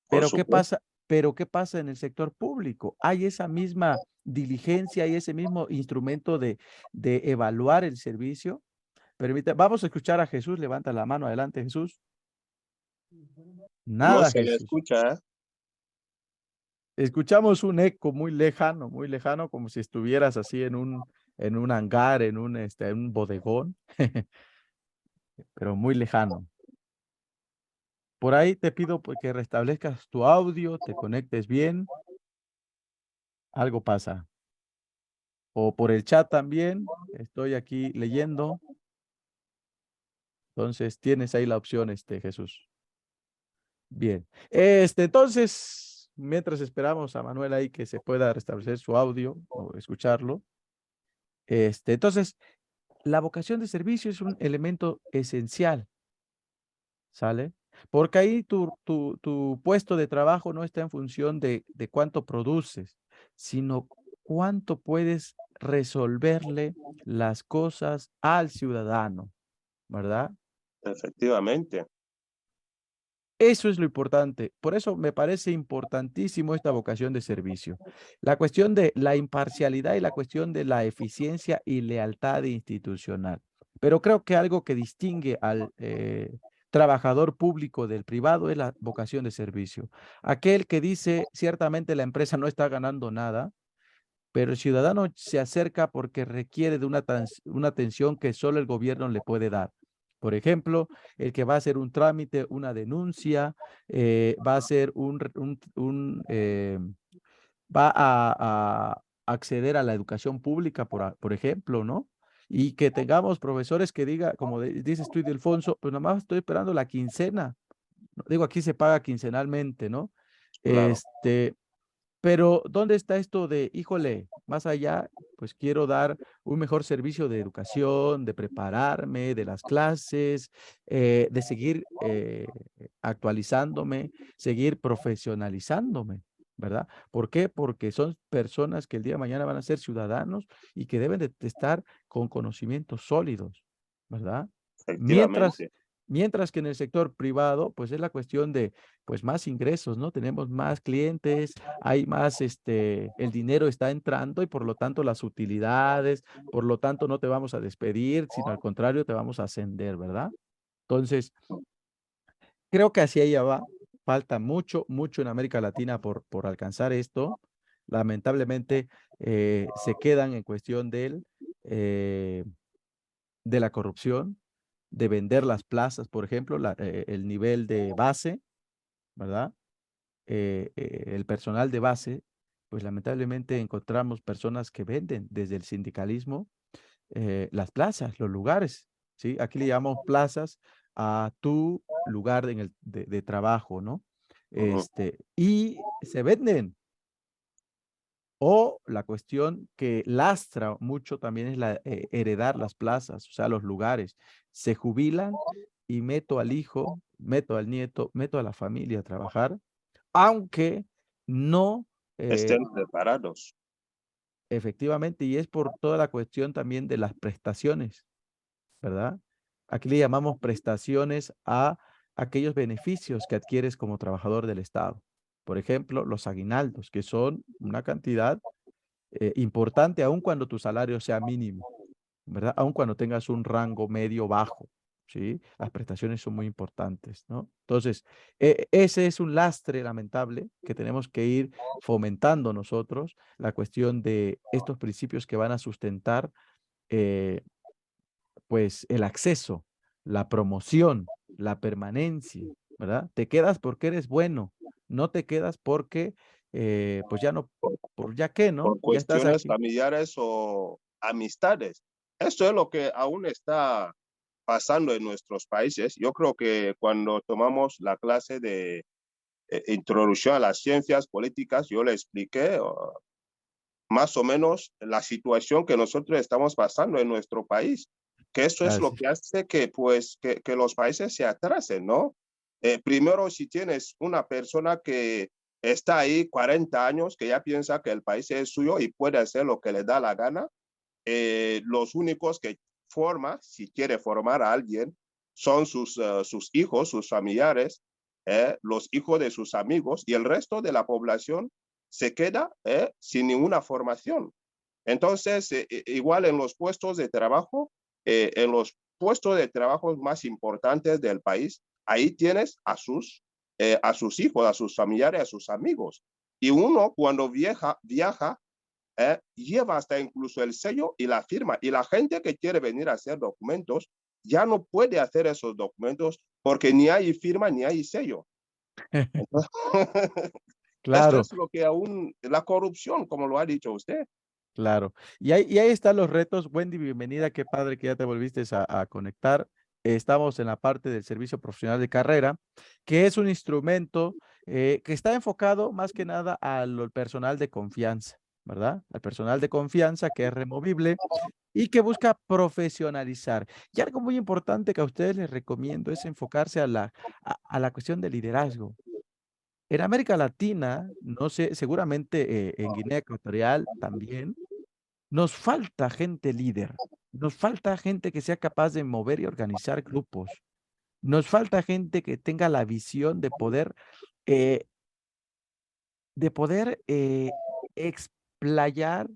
Por Pero ¿qué supuesto. pasa? Pero ¿qué pasa en el sector público? Hay esa misma diligencia, hay ese mismo instrumento de evaluar el servicio. Vamos a escuchar a Jesús, levanta la mano, adelante Jesús. No Nada, se le Jesús. escucha, ¿eh? Escuchamos un eco muy lejano, como si estuvieras así en un hangar, en un bodegón, pero muy lejano. Por ahí te pido pues, que restablezcas tu audio, te conectes bien, algo pasa. O por el chat también, estoy aquí leyendo. Entonces tienes ahí la opción, Jesús. Bien. Entonces, mientras esperamos a Manuel ahí que se pueda restablecer su audio o escucharlo. Entonces, la vocación de servicio es un elemento esencial, ¿sale? Porque ahí tu puesto de trabajo no está en función de cuánto produces, sino cuánto puedes resolverle las cosas al ciudadano, ¿verdad? Efectivamente. Eso es lo importante. Por eso me parece importantísimo esta vocación de servicio. La cuestión de la imparcialidad y la cuestión de la eficiencia y lealtad institucional. Pero creo que algo que distingue al trabajador público del privado es la vocación de servicio. Aquel que dice, ciertamente la empresa no está ganando nada, pero el ciudadano se acerca porque requiere de una atención que solo el gobierno le puede dar. Por ejemplo, el que va a hacer un trámite, una denuncia, va a hacer va a acceder a la educación pública, por ejemplo, ¿no? Y que tengamos profesores que diga, como dices tú, Ildefonso, pues nada más estoy esperando la quincena. Digo, aquí se paga quincenalmente, ¿no? Claro. Pero ¿dónde está esto de, híjole, más allá, pues quiero dar un mejor servicio de educación, de prepararme, de las clases, de seguir actualizándome, seguir profesionalizándome, ¿verdad? ¿Por qué? Porque son personas que el día de mañana van a ser ciudadanos y que deben de estar con conocimientos sólidos, ¿verdad? Mientras, Efectivamente. Mientras que en el sector privado, pues es la cuestión de, pues más ingresos, ¿no? Tenemos más clientes, hay más, el dinero está entrando y por lo tanto las utilidades, por lo tanto no te vamos a despedir, sino al contrario te vamos a ascender, ¿verdad? Entonces, creo que hacia allá va. Falta mucho, mucho en América Latina por alcanzar esto. Lamentablemente, se quedan en cuestión de la corrupción, de vender las plazas, por ejemplo, el nivel de base, ¿verdad? El personal de base, pues lamentablemente encontramos personas que venden desde el sindicalismo las plazas, los lugares, ¿sí? Aquí le llamamos plazas a tu lugar de trabajo, ¿no? Ujú. Y se venden. O la cuestión que lastra mucho también es heredar las plazas, o sea, los lugares. Se jubilan y meto al hijo, meto al nieto, meto a la familia a trabajar, aunque no, eh, Estén preparados. efectivamente, y es por toda la cuestión también de las prestaciones, ¿verdad? Aquí le llamamos prestaciones a aquellos beneficios que adquieres como trabajador del Estado. Por ejemplo, los aguinaldos, que son una cantidad importante, aun cuando tu salario sea mínimo, ¿verdad? Aun cuando tengas un rango medio bajo, ¿sí? Las prestaciones son muy importantes, ¿no? Entonces, ese es un lastre lamentable que tenemos que ir fomentando nosotros, la cuestión de estos principios que van a sustentar, eh, pues, el acceso, la promoción, la permanencia, ¿verdad? Te quedas porque eres bueno, no te quedas porque, pues ya no, por ya qué, Por ¿no? Ya estás cuestiones aquí. familiares o amistades. Esto es lo que aún está pasando en nuestros países. Yo creo que cuando tomamos la clase de introducción a las ciencias políticas, yo le expliqué más o menos la situación que nosotros estamos pasando en nuestro país, que eso es lo Así. que hace que, pues, que los países se atrasen, ¿no? Primero, si tienes una persona que está ahí 40 años, que ya piensa que el país es suyo y puede hacer lo que le da la gana, los únicos que forma, si quiere formar a alguien, son sus hijos, sus familiares, los hijos de sus amigos, y el resto de la población se queda sin ninguna formación. Entonces, igual en los puestos de trabajo, en los puestos de trabajo más importantes del país, ahí tienes a sus hijos, a sus familiares, a sus amigos. Y uno cuando viaja lleva hasta incluso el sello y la firma. Y la gente que quiere venir a hacer documentos ya no puede hacer esos documentos porque ni hay firma ni hay sello. Entonces, esto Claro, es lo que aún, la corrupción, como lo ha dicho usted. claro. Y ahí están los retos. Wendy, bienvenida. Qué padre que ya te volviste a conectar. Estamos en la parte del servicio profesional de carrera, que es un instrumento que está enfocado más que nada al personal de confianza, ¿verdad? Al personal de confianza que es removible y que busca profesionalizar. Y algo muy importante que a ustedes les recomiendo es enfocarse a la cuestión de liderazgo. En América Latina, no sé, seguramente en Guinea Ecuatorial también, nos falta gente líder, nos falta gente que sea capaz de mover y organizar grupos, nos falta gente que tenga la visión eh, de poder explayar,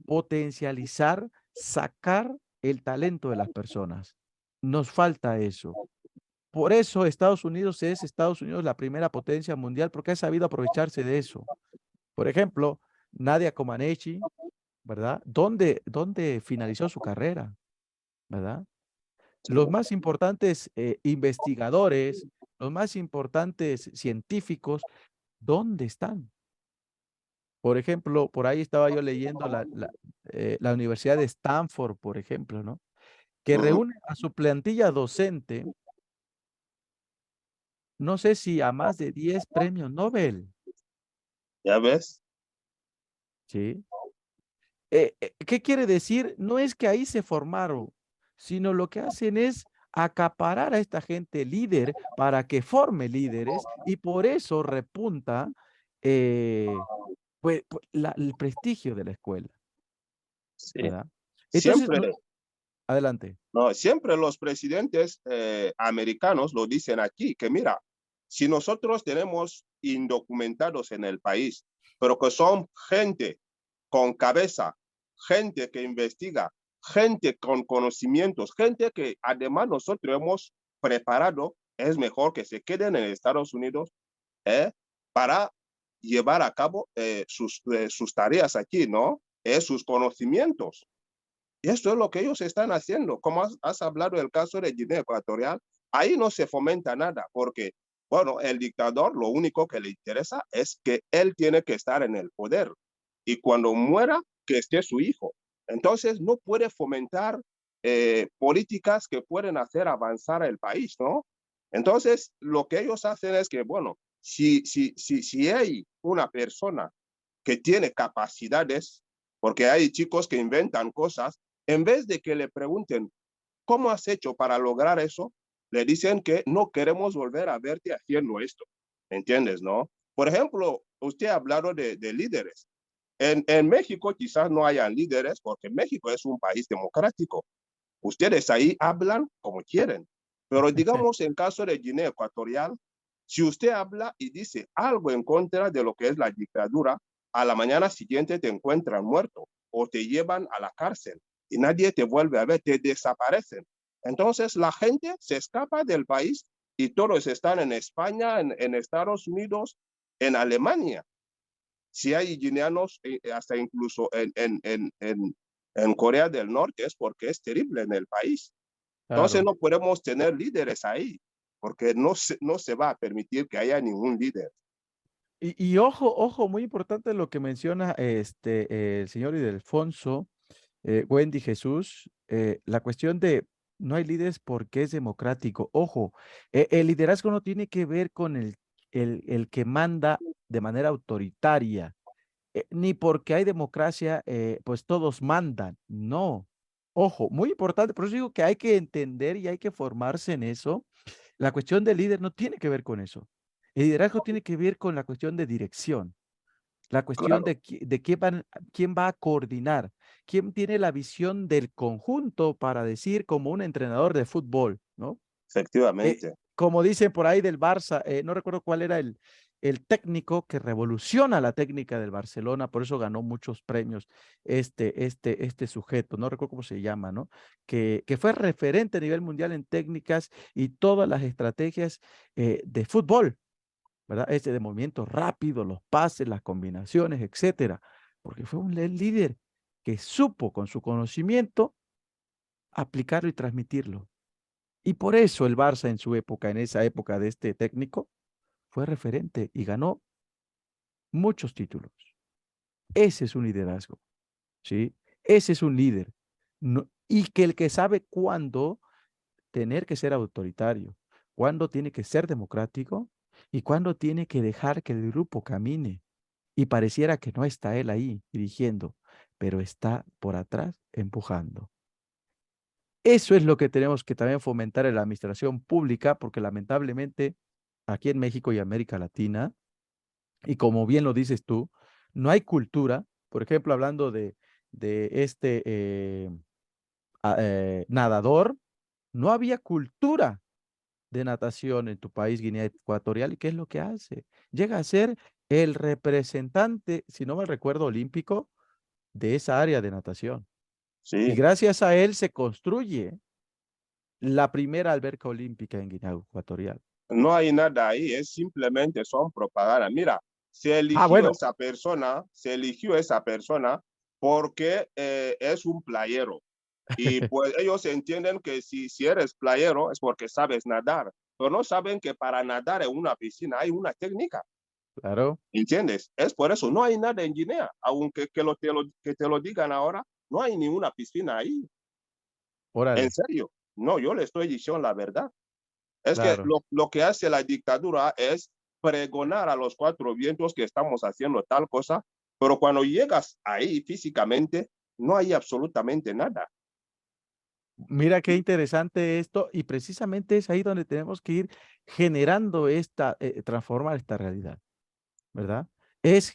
potencializar, sacar el talento de las personas. Nos falta eso. Por eso Estados Unidos la primera potencia mundial, porque ha sabido aprovecharse de eso. Por ejemplo, Nadia Comaneci, ¿verdad? ¿Dónde finalizó su carrera? ¿Verdad? Los más importantes investigadores, los más importantes científicos, ¿dónde están? Por ejemplo, por ahí estaba yo leyendo la Universidad de Stanford, por ejemplo, ¿no? Que reúne a su plantilla docente, no sé si a más de 10 premios Nobel, ¿Ya ves? ¿sí? ¿Qué quiere decir? No es que ahí se formaron, sino lo que hacen es acaparar a esta gente líder para que forme líderes y por eso repunta el prestigio de la escuela, Sí. ¿verdad? Entonces, Siempre. Adelante. No, siempre los presidentes americanos lo dicen aquí, que mira, si nosotros tenemos indocumentados en el país, pero que son gente con cabeza, gente que investiga, gente con conocimientos, gente que además nosotros hemos preparado, es mejor que se queden en Estados Unidos para llevar a cabo sus tareas aquí, ¿no? Sus conocimientos. Y esto es lo que ellos están haciendo. Como has hablado del caso de Guinea Ecuatorial, ahí no se fomenta nada, porque, bueno, el dictador lo único que le interesa es que él tiene que estar en el poder. Y cuando muera, que esté su hijo. Entonces, no puede fomentar políticas que pueden hacer avanzar el país, ¿no? Entonces, lo que ellos hacen es que, bueno, si hay una persona que tiene capacidades, porque hay chicos que inventan cosas, en vez de que le pregunten, ¿cómo has hecho para lograr eso? Le dicen que no queremos volver a verte haciendo esto. ¿Entiendes, no? Por ejemplo, usted ha hablado de líderes. En México quizás no hayan líderes porque México es un país democrático. Ustedes ahí hablan como quieren. Pero digamos en caso de Guinea Ecuatorial, si usted habla y dice algo en contra de lo que es la dictadura, a la mañana siguiente te encuentran muerto o te llevan a la cárcel y nadie te vuelve a ver, te desaparecen. Entonces la gente se escapa del país y todos están en España, en Estados Unidos, en Alemania. Si hay guineanos, hasta incluso en Corea del Norte, es porque es terrible en el país. Entonces Claro. no podemos tener líderes ahí, porque no se va a permitir que haya ningún líder. Y ojo, ojo, muy importante lo que menciona el señor Ildefonso, Wendy Jesús, la cuestión de no hay líderes porque es democrático. Ojo, el liderazgo no tiene que ver con el que manda de manera autoritaria, ni porque hay democracia, pues todos mandan. No. Ojo, muy importante, por eso digo que hay que entender y hay que formarse en eso. La cuestión del líder no tiene que ver con eso. El liderazgo tiene que ver con la cuestión de dirección, la cuestión Claro, de, de quién va a coordinar, quién tiene la visión del conjunto para decir como un entrenador de fútbol, ¿no? efectivamente. Como dicen por ahí del Barça, no recuerdo cuál era el técnico que revoluciona la técnica del Barcelona, por eso ganó muchos premios este sujeto, no recuerdo cómo se llama, ¿no? Que fue referente a nivel mundial en técnicas y todas las estrategias de fútbol, ¿verdad? De movimiento rápido, los pases, las combinaciones, etcétera, porque fue un líder que supo con su conocimiento aplicarlo y transmitirlo. Y por eso el Barça en su época, en esa época de este técnico, fue referente y ganó muchos títulos. Ese es un liderazgo, ¿sí? Ese es un líder. Y que el que sabe cuándo tener que ser autoritario, cuándo tiene que ser democrático y cuándo tiene que dejar que el grupo camine. Y pareciera que no está él ahí dirigiendo, pero está por atrás empujando. Eso es lo que tenemos que también fomentar en la administración pública, porque lamentablemente aquí en México y América Latina, y como bien lo dices tú, no hay cultura, por ejemplo, hablando de nadador, no había cultura de natación en tu país, Guinea Ecuatorial, ¿y qué es lo que hace? Llega a ser el representante, si no me recuerdo, olímpico de esa área de natación. Y Sí, gracias a él se construye la primera alberca olímpica en Guinea Ecuatorial. no hay nada ahí, es simplemente son propaganda. Mira, Bueno, se eligió esa persona porque es un playero. Y pues ellos entienden que si eres playero es porque sabes nadar, pero no saben que para nadar en una piscina hay una técnica. claro, ¿Entiendes? Es por eso, no hay nada en Guinea, aunque que te lo digan ahora, no hay ni una piscina ahí. En órale, serio, no, yo le estoy diciendo la verdad. Es que claro. lo que hace la dictadura es pregonar a los cuatro vientos que estamos haciendo tal cosa, pero cuando llegas ahí físicamente, no hay absolutamente nada. Mira qué interesante esto y precisamente es ahí donde tenemos que ir generando transformar esta realidad, ¿verdad?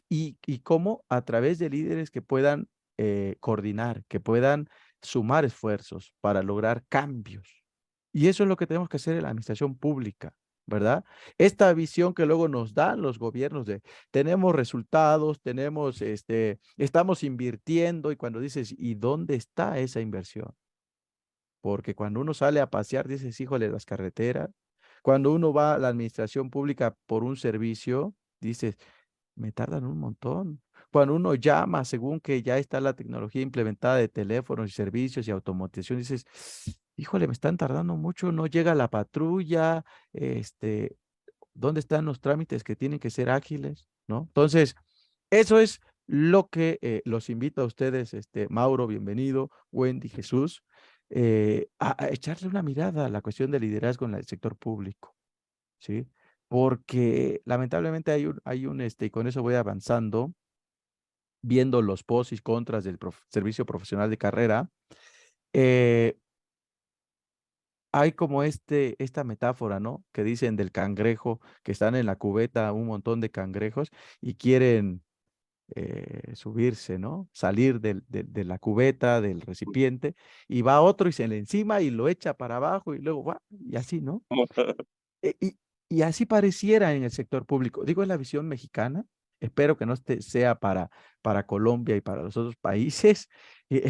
Y cómo a través de líderes que puedan coordinar, que puedan sumar esfuerzos para lograr cambios. Y eso es lo que tenemos que hacer en la administración pública, ¿verdad? Esta visión que luego nos dan los gobiernos de tenemos resultados, estamos invirtiendo, y cuando dices, ¿y dónde está esa inversión? Porque cuando uno sale a pasear, dices, híjole, las carreteras. Cuando uno va a la administración pública por un servicio, dices, me tardan un montón. Cuando uno llama, según que ya está la tecnología implementada de teléfonos y servicios y automatización, dices, híjole, me están tardando mucho, no llega la patrulla, ¿dónde están los trámites que tienen que ser ágiles? ¿No? Entonces, eso es lo que los invito a ustedes, Mauro, bienvenido, Wendy, Jesús, a echarle una mirada a la cuestión del liderazgo en el sector público, ¿sí? Porque lamentablemente y con eso voy avanzando, viendo los pros y contras del servicio profesional de carrera, eh, hay como esta metáfora, ¿no? Que dicen del cangrejo, que están en la cubeta un montón de cangrejos y quieren subirse, ¿no? Salir de la cubeta, del recipiente, y va otro y se le encima y lo echa para abajo y luego va, y así, ¿no? E- Y, y así pareciera en el sector público. Digo, es la visión mexicana. Espero que no sea para Colombia y para los otros países,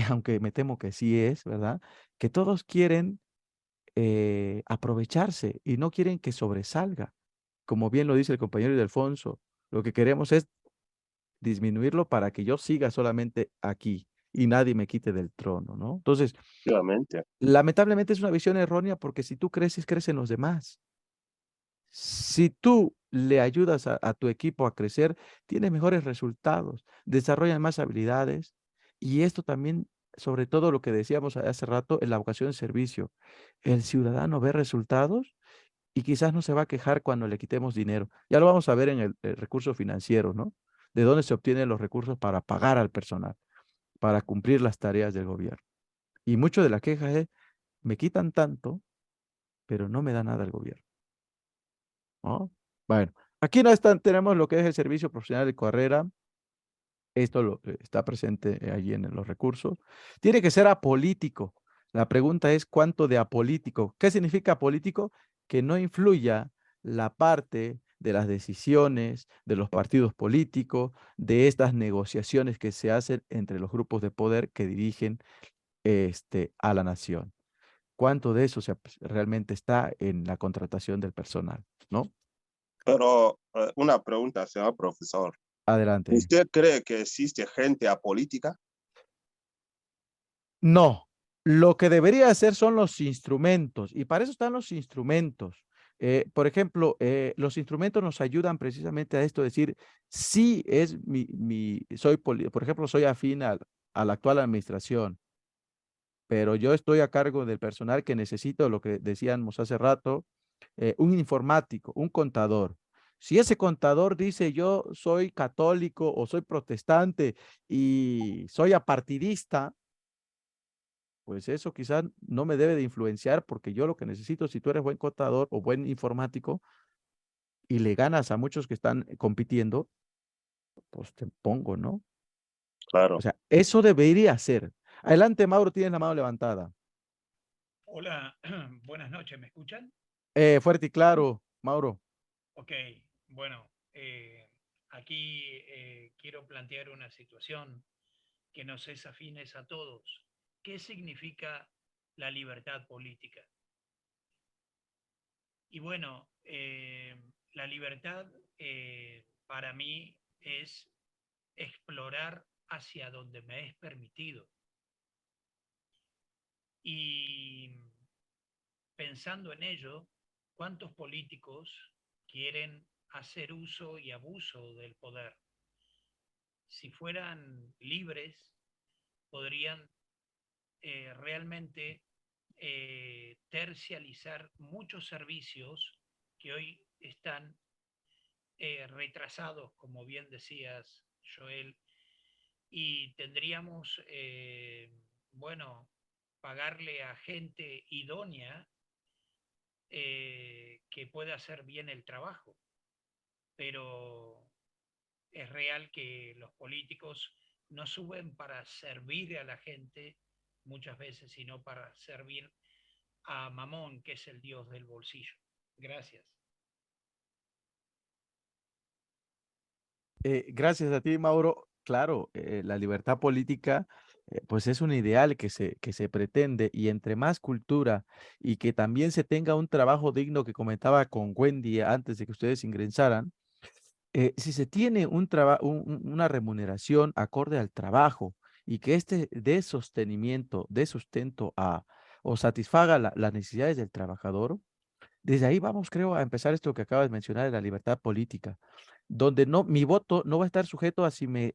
aunque me temo que sí es, ¿verdad? Que todos quieren aprovecharse y no quieren que sobresalga. Como bien lo dice el compañero Ildefonso, lo que queremos es disminuirlo para que yo siga solamente aquí y nadie me quite del trono, ¿no? Entonces, Efectivamente. lamentablemente es una visión errónea porque si tú creces, crecen los demás. Si tú le ayudas a tu equipo a crecer, tiene mejores resultados, desarrollan más habilidades y esto también, sobre todo lo que decíamos hace rato, en la vocación de servicio. El ciudadano ve resultados y quizás no se va a quejar cuando le quitemos dinero. Ya lo vamos a ver en el recurso financiero, ¿no? De dónde se obtienen los recursos para pagar al personal, para cumplir las tareas del gobierno. Y mucho de la queja es, me quitan tanto, pero no me da nada el gobierno, ¿no? Bueno, aquí no están, tenemos lo que es el servicio profesional de carrera. Esto está presente allí en los recursos. Tiene que ser apolítico. La pregunta es, ¿cuánto de apolítico? ¿Qué significa apolítico? Que no influya la parte de las decisiones de los partidos políticos, de estas negociaciones que se hacen entre los grupos de poder que dirigen a la nación. ¿Cuánto de eso realmente está en la contratación del personal? ¿No? Pero una pregunta, señor profesor. Adelante. ¿Usted cree que existe gente apolítica? No, lo que debería hacer son los instrumentos y para eso están los instrumentos. Por ejemplo, los instrumentos nos ayudan precisamente a esto, decir, sí es por ejemplo, soy afín a la actual administración, pero yo estoy a cargo del personal que necesito, lo que decíamos hace rato, un informático, un contador. Si ese contador dice yo soy católico o soy protestante y soy apartidista, pues eso quizás no me debe de influenciar porque yo lo que necesito, si tú eres buen contador o buen informático y le ganas a muchos que están compitiendo, pues te pongo, ¿no? O Claro. sea, eso debería ser. Adelante, Mauro, tienes la mano levantada. Hola, buenas noches, ¿me escuchan? Fuerte y claro, Mauro. Ok, bueno, aquí quiero plantear una situación que nos es afines a todos. ¿Qué significa la libertad política? Y bueno, la libertad para mí es explorar hacia donde me es permitido. Y pensando en ello, ¿cuántos políticos quieren hacer uso y abuso del poder? Si fueran libres, podrían realmente tercializar muchos servicios que hoy están retrasados, como bien decías, Joel, y tendríamos, bueno, pagarle a gente idónea que pueda hacer bien el trabajo, pero es real que los políticos no suben para servir a la gente, muchas veces, sino para servir a Mamón, que es el dios del bolsillo. Gracias. Gracias a ti, Mauro. Claro, la libertad política, pues es un ideal que se pretende y entre más cultura y que también se tenga un trabajo digno que comentaba con Wendy antes de que ustedes ingresaran, si se tiene una remuneración acorde al trabajo y que este dé sostenimiento, dé sustento o satisfaga las necesidades del trabajador, desde ahí vamos, creo, a empezar esto que acabas de mencionar de la libertad política, donde no, mi voto no va a estar sujeto a si me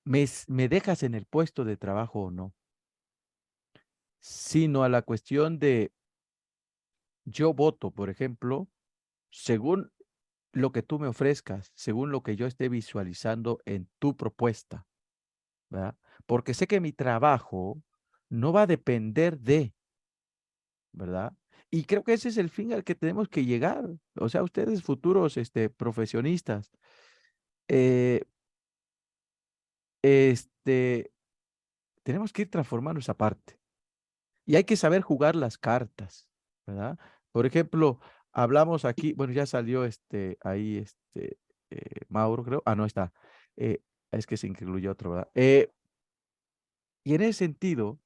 dejas en el puesto de trabajo o no, sino a la cuestión de yo voto, por ejemplo, según lo que tú me ofrezcas, según lo que yo esté visualizando en tu propuesta, ¿verdad? Porque sé que mi trabajo no va a depender de, ¿verdad? Y creo que ese es el fin al que tenemos que llegar. O sea, ustedes futuros profesionistas, eh, este, tenemos que ir transformando esa parte. Y hay que saber jugar las cartas, ¿verdad? Por ejemplo, hablamos aquí, bueno, ya salió ahí Mauro, creo. Ah, no está. Es que se incluyó otro, ¿verdad? Y en ese sentido,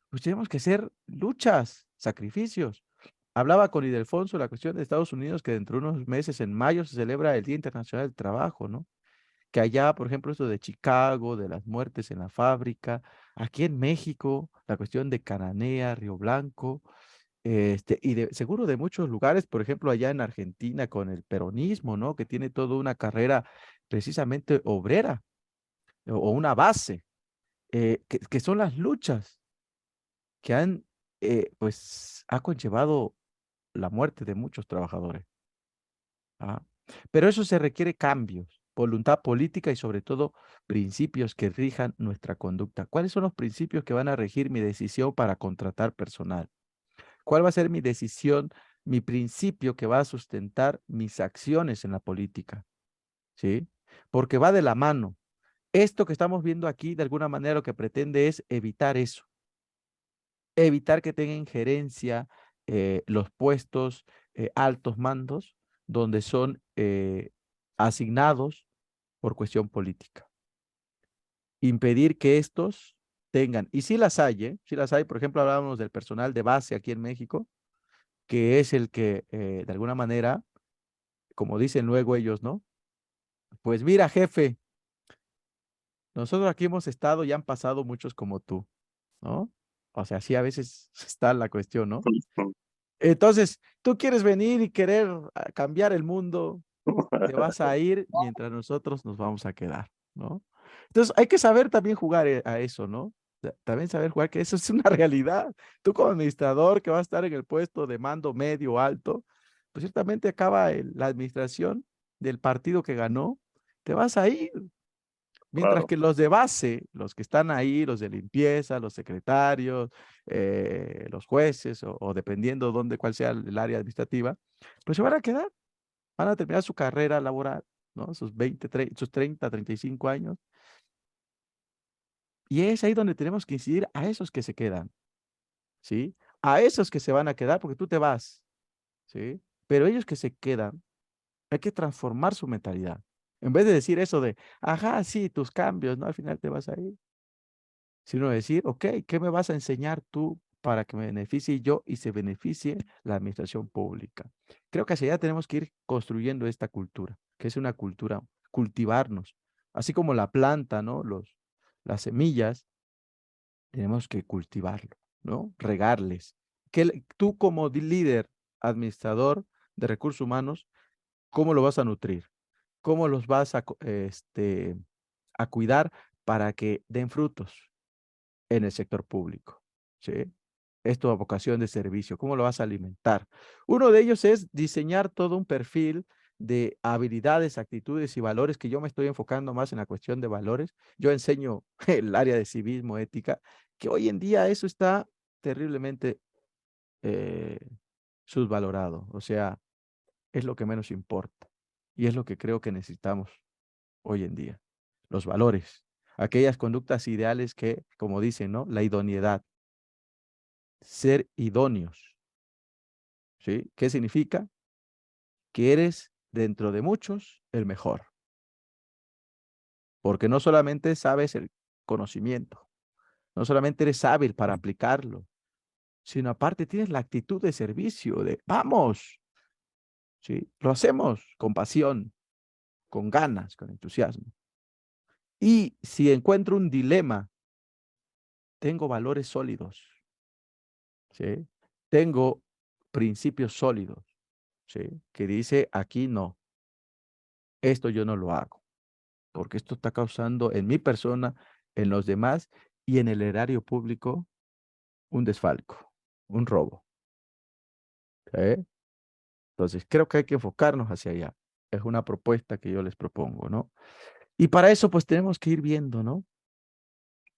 pues tenemos que hacer luchas, sacrificios. Hablaba con Ildefonso la cuestión de Estados Unidos, que dentro de unos meses, en mayo, se celebra el Día Internacional del Trabajo, ¿no? Que allá, por ejemplo, esto de Chicago, de las muertes en la fábrica, aquí en México, la cuestión de Cananea, Río Blanco, y seguro de muchos lugares, por ejemplo, allá en Argentina con el peronismo, ¿no? Que tiene toda una carrera precisamente obrera o una base, que son las luchas que pues, ha conllevado la muerte de muchos trabajadores. ¿Ah? Pero eso se requiere cambios, voluntad política y sobre todo principios que rijan nuestra conducta. ¿Cuáles son los principios que van a regir mi decisión para contratar personal? ¿Cuál va a ser mi decisión, mi principio que va a sustentar mis acciones en la política? ¿Sí? Porque va de la mano. Esto que estamos viendo aquí, de alguna manera, lo que pretende es evitar eso, evitar que tenga injerencia los puestos altos mandos donde son asignados por cuestión política. Impedir que estos tengan, y si las hay, si las hay, por ejemplo, hablábamos del personal de base aquí en México, que es el que de alguna manera, como dicen luego ellos, ¿no? Pues mira, jefe, nosotros aquí hemos estado y han pasado muchos como tú, ¿no? O sea, sí a veces está la cuestión, ¿no? Entonces, tú quieres venir y querer cambiar el mundo, te vas a ir mientras nosotros nos vamos a quedar, ¿no? Entonces, hay que saber también jugar a eso, ¿no? También saber jugar que eso es una realidad. Tú como administrador que va a estar en el puesto de mando medio alto, pues ciertamente acaba la administración del partido que ganó, te vas a ir. Mientras Claro, que los de base, los que están ahí, los de limpieza, los secretarios, los jueces, o dependiendo dónde, cuál sea el área administrativa, pues se van a quedar, van a terminar su carrera laboral, ¿no? Sus 20, sus 30, 35 años. Y es ahí donde tenemos que incidir a esos que se quedan, ¿sí? A esos que se van a quedar porque tú te vas, ¿sí? Pero ellos que se quedan, hay que transformar su mentalidad. En vez de decir eso de, ajá, sí, tus cambios, ¿no? Al final te vas a ir. Sino decir, ok, ¿qué me vas a enseñar tú para que me beneficie yo y se beneficie la administración pública? Creo que hacia allá tenemos que ir construyendo esta cultura, que es una cultura, cultivarnos, así como la planta, ¿no? Las semillas, tenemos que cultivarlo, ¿no? Regarles. Tú como líder, administrador de recursos humanos, ¿cómo lo vas a nutrir? ¿Cómo los vas a cuidar para que den frutos en el sector público? ¿Sí? Es tu vocación de servicio. ¿Cómo lo vas a alimentar? Uno de ellos es diseñar todo un perfil de habilidades, actitudes y valores, que yo me estoy enfocando más en la cuestión de valores. Yo enseño el área de civismo, ética, que hoy en día eso está terriblemente eh, subvalorado. O sea, es lo que menos importa y es lo que creo que necesitamos hoy en día. Los valores. aquellas conductas ideales que, como dicen, ¿no? La idoneidad, ser idóneos, ¿sí? ¿Qué significa? Que eres, dentro de muchos, el mejor, porque no solamente sabes el conocimiento, no solamente eres hábil para aplicarlo, sino aparte tienes la actitud de servicio, de vamos, ¿sí? Lo hacemos con pasión, con ganas, con entusiasmo. Y si encuentro un dilema, tengo valores sólidos, ¿sí? Tengo principios sólidos, ¿sí? Que dice, aquí no, esto yo no lo hago, porque esto está causando en mi persona, en los demás y en el erario público un desfalco, un robo, ¿sí? Entonces, creo que hay que enfocarnos hacia allá. Es una propuesta que yo les propongo, ¿no? Y para eso, pues tenemos que ir viendo, ¿no?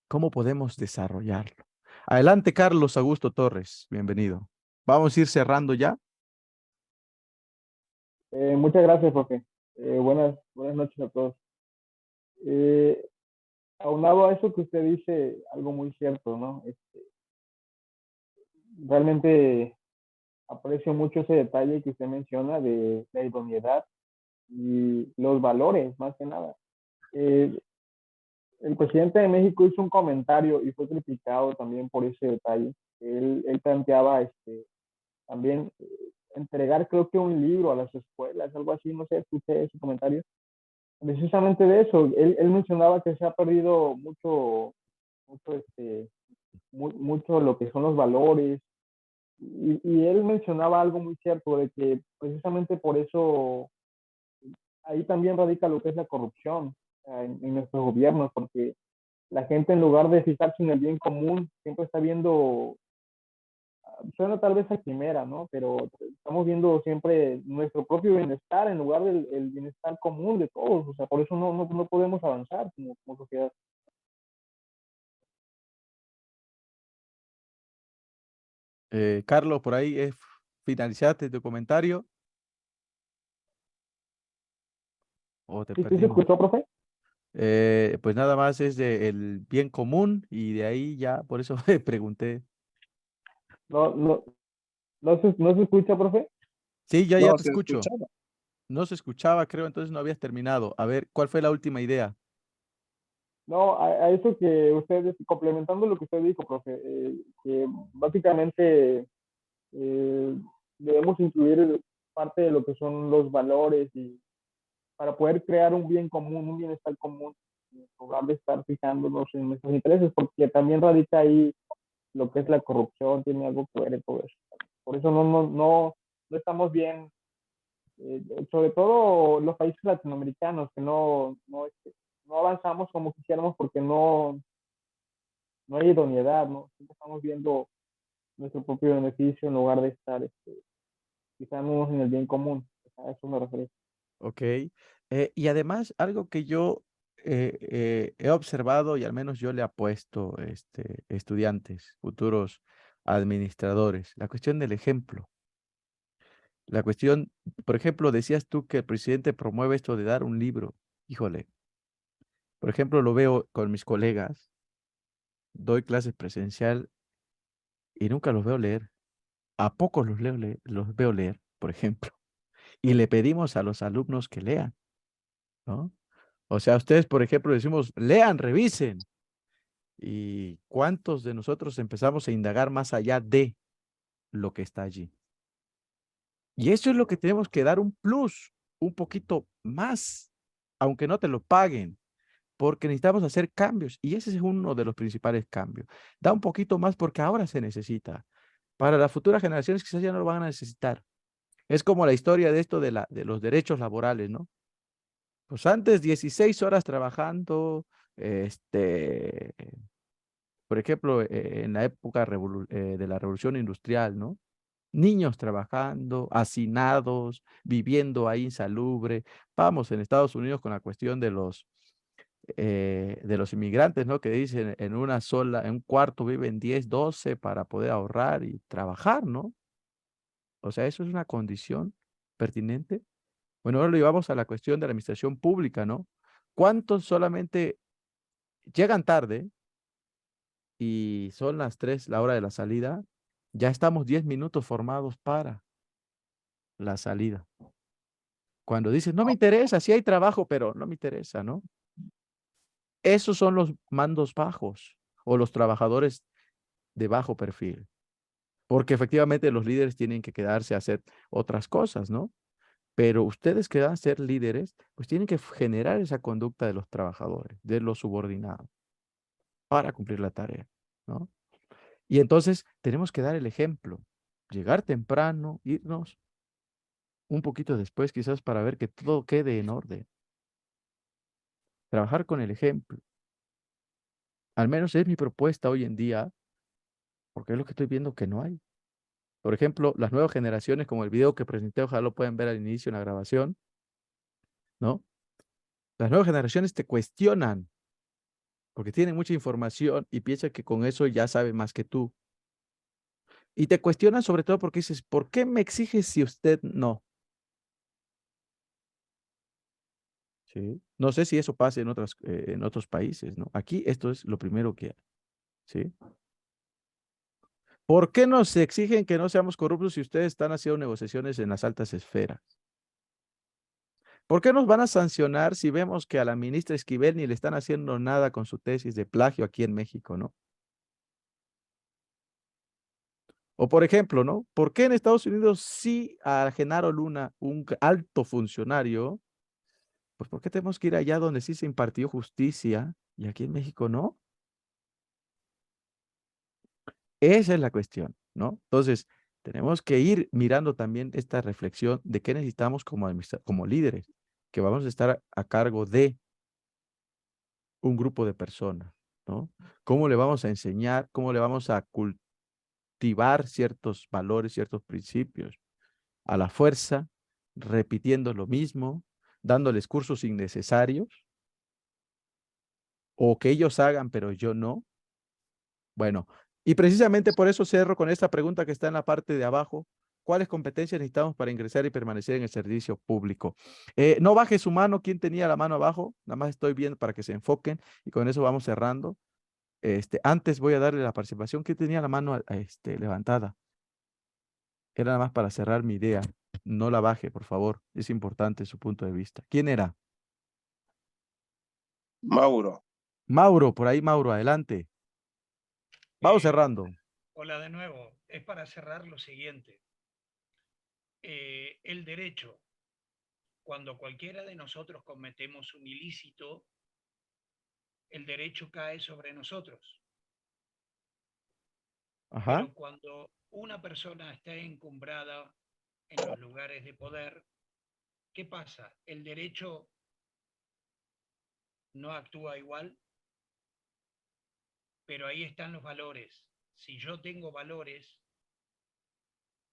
¿Cómo podemos desarrollarlo? Adelante, Carlos Augusto Torres, bienvenido. Vamos a ir cerrando ya. Muchas gracias, profe. Buenas noches a todos. Eh, Aunado a eso que usted dice, algo muy cierto, ¿no? Realmente aprecio mucho ese detalle que usted menciona de la idoneidad y los valores, más que nada. Eh, el presidente de México hizo un comentario y fue criticado también por ese detalle. Él planteaba también entregar, creo que un libro a las escuelas, algo así, no sé, escuché ese comentario. Precisamente de eso, él mencionaba que se ha perdido mucho, mucho lo que son los valores, y él mencionaba algo muy cierto, de que precisamente por eso ahí también radica lo que es la corrupción en nuestros gobiernos, porque la gente, en lugar de fijarse en el bien común, siempre está viendo, suena tal vez a quimera, ¿no? Pero estamos viendo siempre nuestro propio bienestar en lugar del el bienestar común de todos. O sea, por eso no podemos avanzar como sociedad. Carlos, por ahí finalizaste tu comentario o te ¿Sí, sí se perdimos. escuchó, profe? Pues nada más es el bien común y de ahí ya, por eso me pregunté. No, no, no se escucha, profe. Sí, ya No, te se escucho. escuchaba. No se escuchaba, creo, entonces no habías terminado. A ver, ¿cuál fue la última idea? No, a eso que usted, complementando lo que usted dijo, profe, que básicamente eh, debemos incluir parte de lo que son los valores y para poder crear un bien común, un bienestar común, en lugar de estar fijándonos en nuestros intereses, porque también radica ahí lo que es la corrupción, tiene algo que ver en todo eso. Por eso no estamos bien, sobre todo los países latinoamericanos, que no avanzamos como quisiéramos porque no hay idoneidad, ¿no? Siempre estamos viendo nuestro propio beneficio en lugar de estar fijándonos en el bien común. A eso me refiero. Ok. Y además, algo que yo he observado y al menos yo le apuesto estudiantes, futuros administradores, la cuestión del ejemplo. La cuestión, por ejemplo, decías tú que el presidente promueve esto de dar un libro. Híjole, por ejemplo, lo veo con mis colegas, doy clases presencial y nunca los veo leer. ¿A pocos los veo leer, por ejemplo? Y le pedimos a los alumnos que lean, ¿no? O sea, ustedes, por ejemplo, decimos, lean, revisen. ¿Y cuántos de nosotros empezamos a indagar más allá de lo que está allí? Y eso es lo que tenemos que dar un plus, un poquito más, aunque no te lo paguen, porque necesitamos hacer cambios. Y ese es uno de los principales cambios. Da un poquito más porque ahora se necesita. Para las futuras generaciones quizás ya no lo van a necesitar. Es como la historia de esto de los derechos laborales, ¿no? Pues antes 16 horas trabajando, este, por ejemplo, en la época de la revolución industrial, ¿no? Niños trabajando, hacinados, viviendo ahí insalubre. Vamos, en Estados Unidos con la cuestión de los inmigrantes, ¿no? Que dicen en un cuarto viven 10, 12 para poder ahorrar y trabajar, ¿no? O sea, eso es una condición pertinente. Bueno, ahora lo llevamos a la cuestión de la administración pública, ¿no? ¿Cuántos solamente llegan tarde y son las 3, la hora de la salida, ya estamos 10 minutos formados para la salida. Cuando dices, no me interesa, sí hay trabajo, pero no me interesa, ¿no? Esos son los mandos bajos o los trabajadores de bajo perfil. Porque efectivamente los líderes tienen que quedarse a hacer otras cosas, ¿no? Pero ustedes que van a ser líderes, pues tienen que generar esa conducta de los trabajadores, de los subordinados, para cumplir la tarea, ¿no? Y entonces tenemos que dar el ejemplo, llegar temprano, irnos un poquito después quizás para ver que todo quede en orden. Trabajar con el ejemplo. Al menos es mi propuesta hoy en día, porque es lo que estoy viendo que no hay. Por ejemplo, las nuevas generaciones, como el video que presenté, ojalá lo pueden ver al inicio en la grabación, ¿no? Las nuevas generaciones te cuestionan porque tienen mucha información y piensan que con eso ya saben más que tú. Y te cuestionan sobre todo porque dices, ¿por qué me exige si usted no? ¿Sí? No sé si eso pasa en otros países, ¿no? Aquí esto es lo primero que hay, ¿sí? ¿Por qué nos exigen que no seamos corruptos si ustedes están haciendo negociaciones en las altas esferas? ¿Por qué nos van a sancionar si vemos que a la ministra Esquivel ni le están haciendo nada con su tesis de plagio aquí en México, ¿no? O por ejemplo, ¿no? ¿Por qué en Estados Unidos sí a Genaro Luna, un alto funcionario, pues ¿por qué tenemos que ir allá donde sí se impartió justicia y aquí en México no? Esa es la cuestión, ¿no? Entonces, tenemos que ir mirando también esta reflexión de qué necesitamos como líderes, que vamos a estar a cargo de un grupo de personas, ¿no? ¿Cómo le vamos a enseñar? ¿Cómo le vamos a cultivar ciertos valores, ciertos principios? A la fuerza, repitiendo lo mismo, dándoles cursos innecesarios, o que ellos hagan, pero yo no. Bueno, y precisamente por eso cierro con esta pregunta que está en la parte de abajo. ¿Cuáles competencias necesitamos para ingresar y permanecer en el servicio público? No baje su mano. ¿Quién tenía la mano abajo? Nada más estoy viendo para que se enfoquen y con eso vamos cerrando. Antes voy a darle la participación. ¿Quién tenía la mano levantada? Era nada más para cerrar mi idea. No la baje, por favor. Es importante su punto de vista. ¿Quién era? Mauro. Mauro, por ahí Mauro, adelante. Vamos Eh, cerrando. Hola de nuevo. Es para cerrar lo siguiente. El derecho, cuando cualquiera de nosotros cometemos un ilícito, el derecho cae sobre nosotros. Ajá. Pero cuando una persona está encumbrada en los lugares de poder, ¿qué pasa? El derecho no actúa igual, pero ahí están los valores. Si yo tengo valores,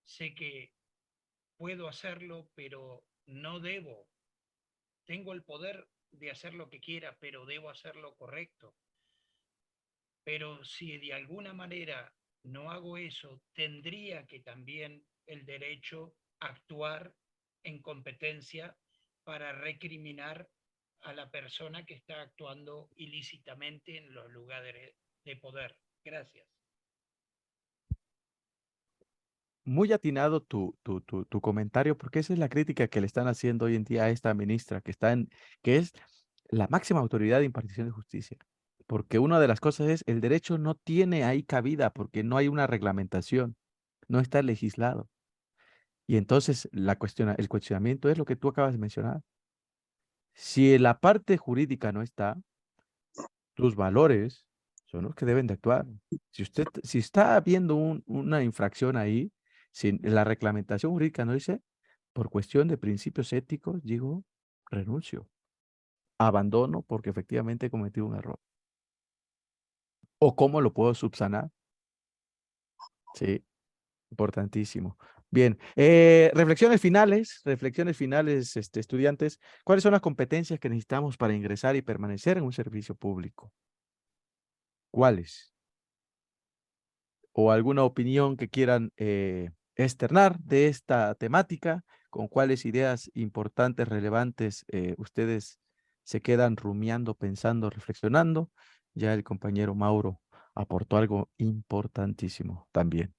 sé que puedo hacerlo, pero no debo. Tengo el poder de hacer lo que quiera, pero debo hacer lo correcto. Pero si de alguna manera no hago eso, tendría que también el derecho actuar en competencia para recriminar a la persona que está actuando ilícitamente en los lugares de poder. Gracias. Muy atinado tu comentario, porque esa es la crítica que le están haciendo hoy en día a esta ministra, que es la máxima autoridad de impartición de justicia. Porque una de las cosas es, el derecho no tiene ahí cabida, porque no hay una reglamentación, no está legislado. Y entonces el cuestionamiento es lo que tú acabas de mencionar. Si en la parte jurídica no está, tus valores son los que deben de actuar. Si está habiendo una infracción ahí, si la reglamentación jurídica no dice, por cuestión de principios éticos, digo, renuncio, abandono porque efectivamente he cometido un error. ¿O cómo lo puedo subsanar? Sí, importantísimo. Bien, reflexiones finales, estudiantes. ¿Cuáles son las competencias que necesitamos para ingresar y permanecer en un servicio público? ¿Cuáles? O alguna opinión que quieran externar de esta temática, con cuáles ideas importantes, relevantes, ustedes se quedan rumiando, pensando, reflexionando. Ya el compañero Mauro aportó algo importantísimo también.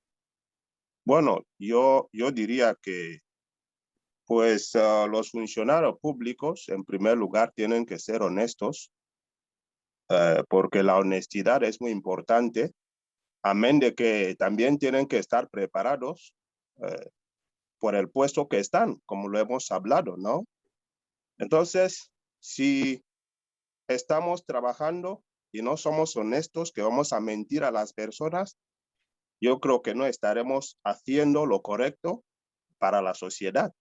Bueno, yo diría que pues los funcionarios públicos, en primer lugar, tienen que ser honestos, porque la honestidad es muy importante, amén de que también tienen que estar preparados por el puesto que están, como lo hemos hablado, ¿no? Entonces, si estamos trabajando y no somos honestos, que vamos a mentir a las personas, yo creo que no estaremos haciendo lo correcto para la sociedad.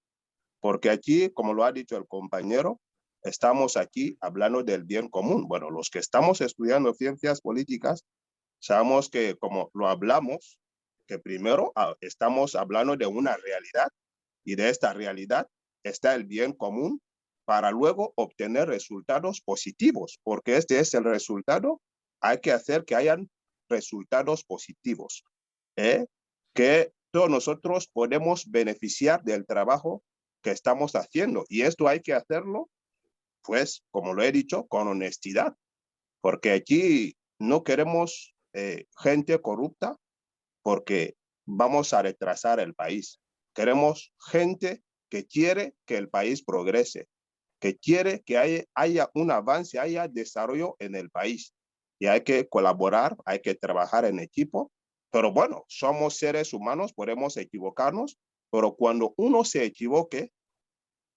Porque aquí, como lo ha dicho el compañero, estamos aquí hablando del bien común. Bueno, los que estamos estudiando ciencias políticas, sabemos que como lo hablamos, que primero estamos hablando de una realidad y de esta realidad está el bien común para luego obtener resultados positivos, porque este es el resultado. Hay que hacer que hayan resultados positivos, que todos nosotros podemos beneficiar del trabajo que estamos haciendo. Y esto hay que hacerlo, pues, como lo he dicho, con honestidad, porque aquí no queremos gente corrupta porque vamos a retrasar el país. Queremos gente que quiere que el país progrese, que quiere que haya un avance, haya desarrollo en el país. Y hay que colaborar, hay que trabajar en equipo. Pero bueno, somos seres humanos, podemos equivocarnos, pero cuando uno se equivoque,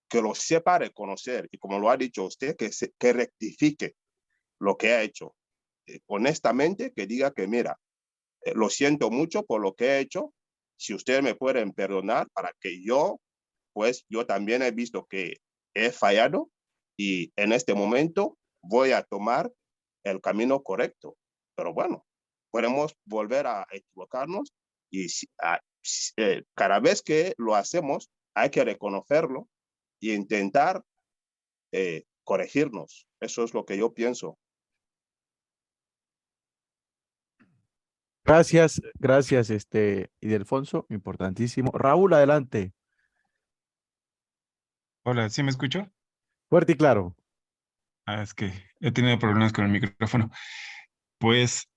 que lo sepa reconocer y como lo ha dicho usted, que rectifique lo que ha hecho. Honestamente, que diga que mira, lo siento mucho por lo que he hecho, si ustedes me pueden perdonar para que pues yo también he visto que he fallado y en este momento voy a tomar el camino correcto. Pero bueno, podemos volver a equivocarnos y cada vez que lo hacemos hay que reconocerlo y intentar corregirnos. Eso es lo que yo pienso. Gracias, gracias, Ildefonso, importantísimo. Raúl, adelante. Hola, ¿sí me escucho? Fuerte y claro. Es que he tenido problemas con el micrófono. Pues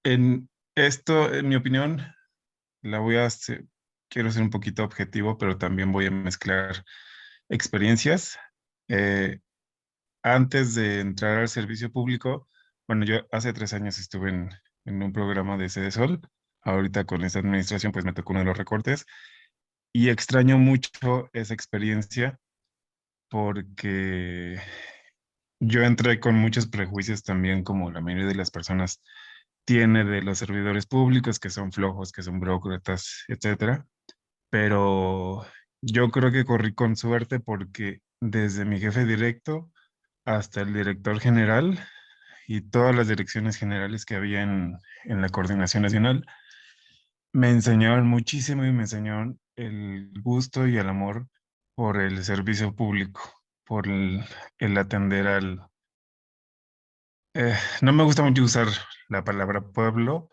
en esto, en mi opinión, la voy a hacer, quiero ser un poquito objetivo, pero también voy a mezclar experiencias. Eh, Antes de entrar al servicio público, bueno, yo hace 3 años estuve en un programa de Cedesol. Ahorita con esta administración, pues me tocó uno de los recortes y extraño mucho esa experiencia porque yo entré con muchos prejuicios también, como la mayoría de las personas tiene de los servidores públicos, que son flojos, que son burócratas, etcétera. Pero yo creo que corrí con suerte porque desde mi jefe directo hasta el director general y todas las direcciones generales que había en la coordinación nacional, me enseñaron muchísimo y me enseñaron el gusto y el amor por el servicio público, por el atender no me gusta mucho usar la palabra pueblo,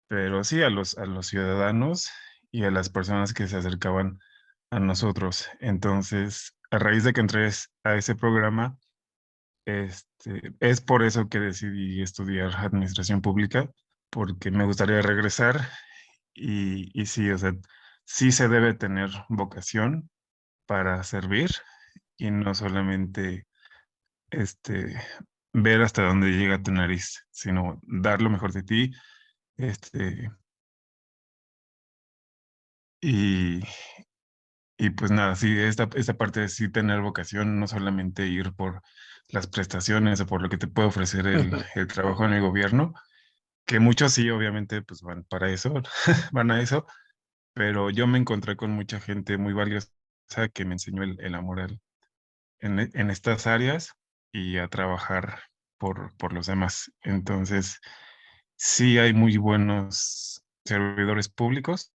pero sí a los ciudadanos y a las personas que se acercaban a nosotros. Entonces, a raíz de que entré a ese programa, es por eso que decidí estudiar administración pública, porque me gustaría regresar y sí, o sea, sí se debe tener vocación para servir y no solamente este, ver hasta dónde llega tu nariz, sino dar lo mejor de ti. Este, y, y pues nada, sí, esta parte de sí tener vocación, no solamente ir por las prestaciones o por lo que te puede ofrecer el trabajo en el gobierno, que muchos sí, obviamente, pues van para eso, van a eso, pero yo me encontré con mucha gente muy valiosa que me enseñó el amor en estas áreas y a trabajar por los demás. Entonces, sí hay muy buenos servidores públicos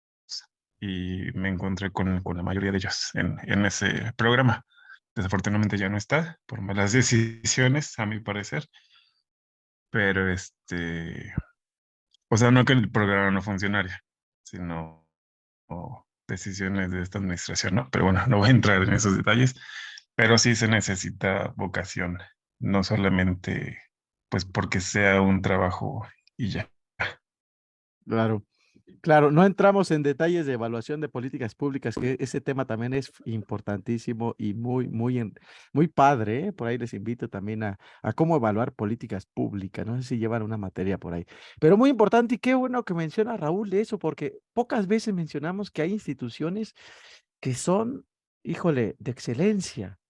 y me encontré con la mayoría de ellos en ese programa. Desafortunadamente ya no está por malas decisiones, a mi parecer, pero o sea, no que el programa no funcionara, sino decisiones de esta administración, ¿no? Pero bueno, no voy a entrar en esos detalles, pero sí se necesita vocación, no solamente pues porque sea un trabajo y ya. Claro. Claro, no entramos en detalles de evaluación de políticas públicas, que ese tema también es importantísimo y muy padre, ¿eh? Por ahí les invito también a cómo evaluar políticas públicas. No sé si llevan una materia por ahí. Pero muy importante y qué bueno que menciona Raúl de eso, porque pocas veces mencionamos que hay instituciones que son, híjole, de excelencia.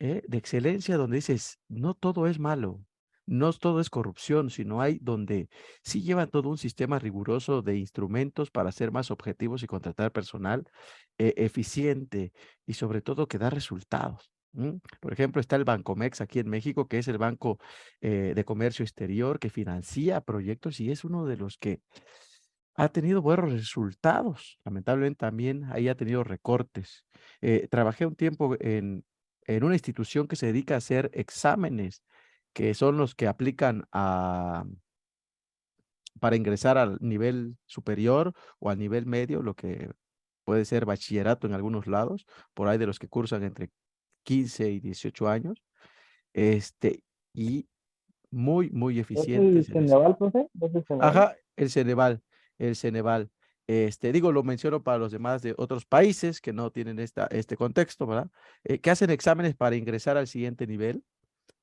De excelencia donde dices, no todo es malo, no todo es corrupción, sino hay donde sí llevan todo un sistema riguroso de instrumentos para ser más objetivos y contratar personal eficiente y sobre todo que da resultados. Por ejemplo, está el Bancomex aquí en México, que es el Banco de Comercio Exterior que financia proyectos y es uno de los que ha tenido buenos resultados. Lamentablemente también ahí ha tenido recortes. Trabajé un tiempo en una institución que se dedica a hacer exámenes, que son los que aplican para ingresar al nivel superior o al nivel medio, lo que puede ser bachillerato en algunos lados, por ahí de los que cursan entre 15 y 18 años, y muy ¿Es el eficientes en eso. Ceneval, profe? ¿Es el Ceneval? Ajá, el Ceneval. Digo, lo menciono para los demás de otros países que no tienen este contexto, ¿verdad? Que hacen exámenes para ingresar al siguiente nivel,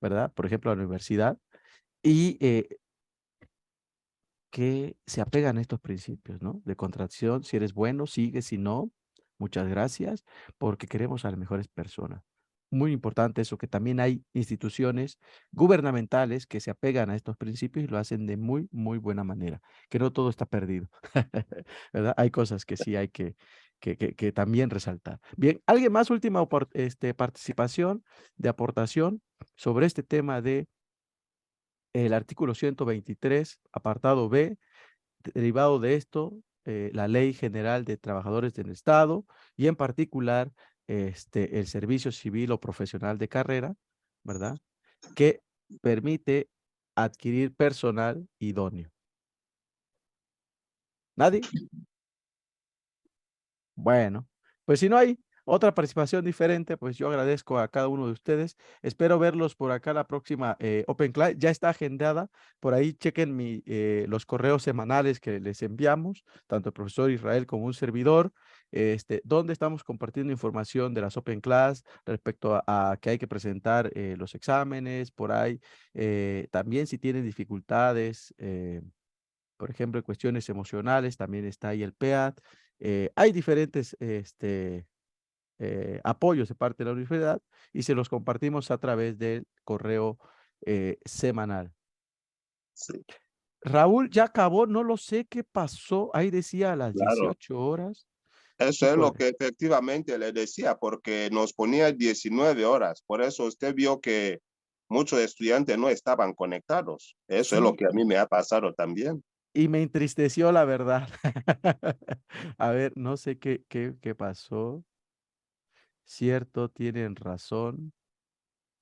¿verdad? Por ejemplo, a la universidad, y que se apegan a estos principios, ¿no? De contracción, si eres bueno, sigue, si no, muchas gracias, porque queremos a las mejores personas. Muy importante eso, que también hay instituciones gubernamentales que se apegan a estos principios y lo hacen de muy buena manera, que no todo está perdido, ¿verdad? Hay cosas que sí hay que también resaltar. Bien, ¿alguien más? Última participación de aportación sobre este tema de el artículo 123, apartado B, derivado de esto, la Ley General de Trabajadores del Estado y en particular el servicio civil o profesional de carrera, ¿verdad? Que permite adquirir personal idóneo. ¿Nadie? Bueno, pues si no hay otra participación diferente, pues yo agradezco a cada uno de ustedes. Espero verlos por acá la próxima Open Class. Ya está agendada. Por ahí chequen los correos semanales que les enviamos, tanto el profesor Israel como un servidor, donde estamos compartiendo información de las Open Class respecto a que hay que presentar los exámenes, por ahí. También si tienen dificultades, por ejemplo, en cuestiones emocionales, también está ahí el PEAT. Hay diferentes apoyos de parte de la universidad y se los compartimos a través del correo semanal. Sí, Raúl ya acabó, no lo sé qué pasó. Ahí decía a las claro. 18 horas. Eso es lo Híjole. que efectivamente le decía, porque nos ponía 19 horas. Por eso usted vio que muchos estudiantes no estaban conectados. Eso es lo Sí, que a mí me ha pasado también. y me entristeció la verdad. A ver, no sé qué pasó. Cierto, tienen razón.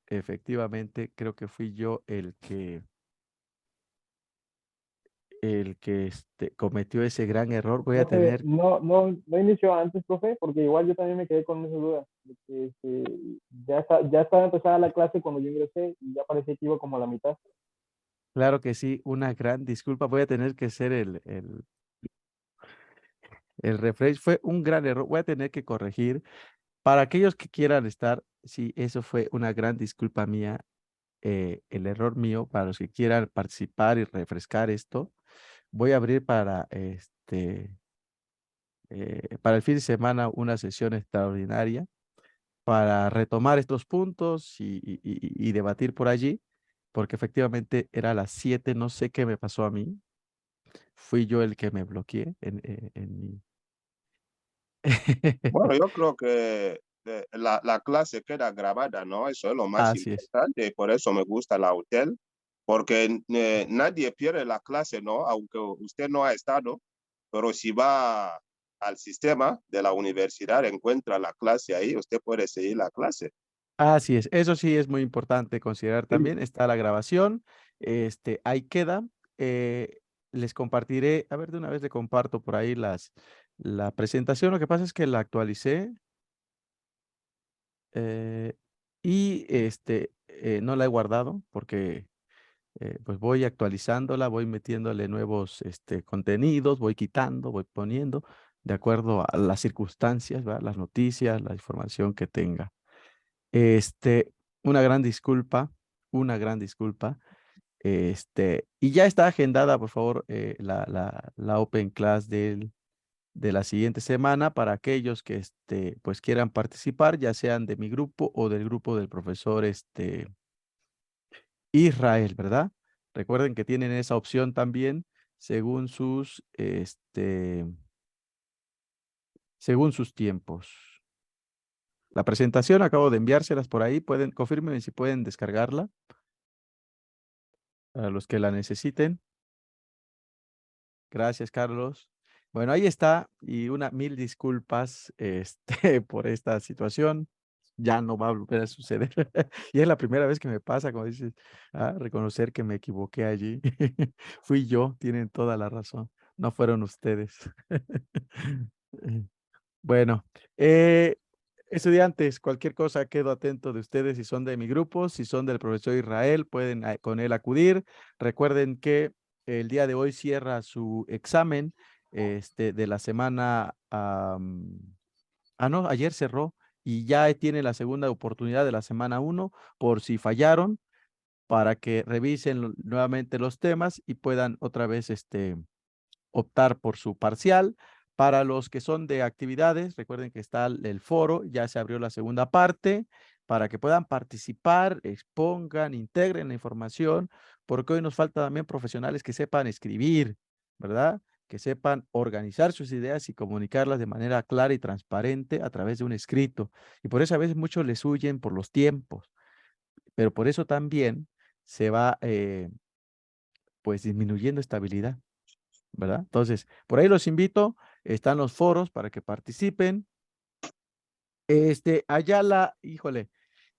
Efectivamente, creo que fui yo el que cometió ese gran error. Voy a Profe, tener, no inició antes, profe, porque igual yo también me quedé con esa duda. De que, ya estaba empezada la clase cuando yo ingresé y ya parecía que iba como a la mitad. claro que sí, una gran disculpa. Voy a tener que ser el refresh. Fue un gran error. Voy a tener que corregir. Para aquellos que quieran estar, sí, eso fue una gran disculpa mía, el error mío. Para los que quieran participar y refrescar esto, voy a abrir para el fin de semana una sesión extraordinaria para retomar estos puntos y debatir por allí, porque efectivamente era a las 7, no sé qué me pasó a mí, fui yo el que me bloqueé en mi... Bueno, yo creo que la clase queda grabada, ¿no? Eso es lo más Así es. importante y por eso me gusta la hotel, porque nadie pierde la clase, ¿no? Aunque usted no ha estado, pero si va al sistema de la universidad, encuentra la clase ahí, usted puede seguir la clase. Así es, eso sí es muy importante considerar Sí. también. Está la grabación, ahí queda. Les compartiré, a ver, de una vez le comparto por ahí la presentación. Lo que pasa es que la actualicé y no la he guardado porque pues voy actualizándola, voy metiéndole nuevos contenidos, voy quitando, voy poniendo, de acuerdo a las circunstancias, ¿verdad? Las noticias, la información que tenga. Una gran disculpa, una gran disculpa. Y ya está agendada, por favor, la Open Class de la siguiente semana para aquellos que pues quieran participar, ya sean de mi grupo o del grupo del profesor Israel, ¿verdad? Recuerden que tienen esa opción también según según sus tiempos. La presentación acabo de enviárselas por ahí, confírmenme si pueden descargarla para los que la necesiten. Gracias, Carlos. Bueno, ahí está, y mil disculpas por esta situación. Ya no va a volver a suceder. Y es la primera vez que me pasa, como dices, reconocer que me equivoqué allí. Fui yo, tienen toda la razón. No fueron ustedes. Bueno, estudiantes, cualquier cosa quedo atento de ustedes si son de mi grupo, si son del profesor Israel, pueden con él acudir. Recuerden que el día de hoy cierra su examen de la semana, no, ayer cerró y ya tiene la segunda oportunidad de la semana 1 por si fallaron, para que revisen nuevamente los temas y puedan otra vez optar por su parcial. Para los que son de actividades, recuerden que está el foro, ya se abrió la segunda parte para que puedan participar, expongan, integren la información, porque hoy nos falta también profesionales que sepan escribir, ¿verdad? Que sepan organizar sus ideas y comunicarlas de manera clara y transparente a través de un escrito. Y por eso a veces muchos les huyen por los tiempos, pero por eso también se va pues disminuyendo estabilidad, ¿verdad? Entonces, por ahí los invito, están los foros para que participen. Híjole,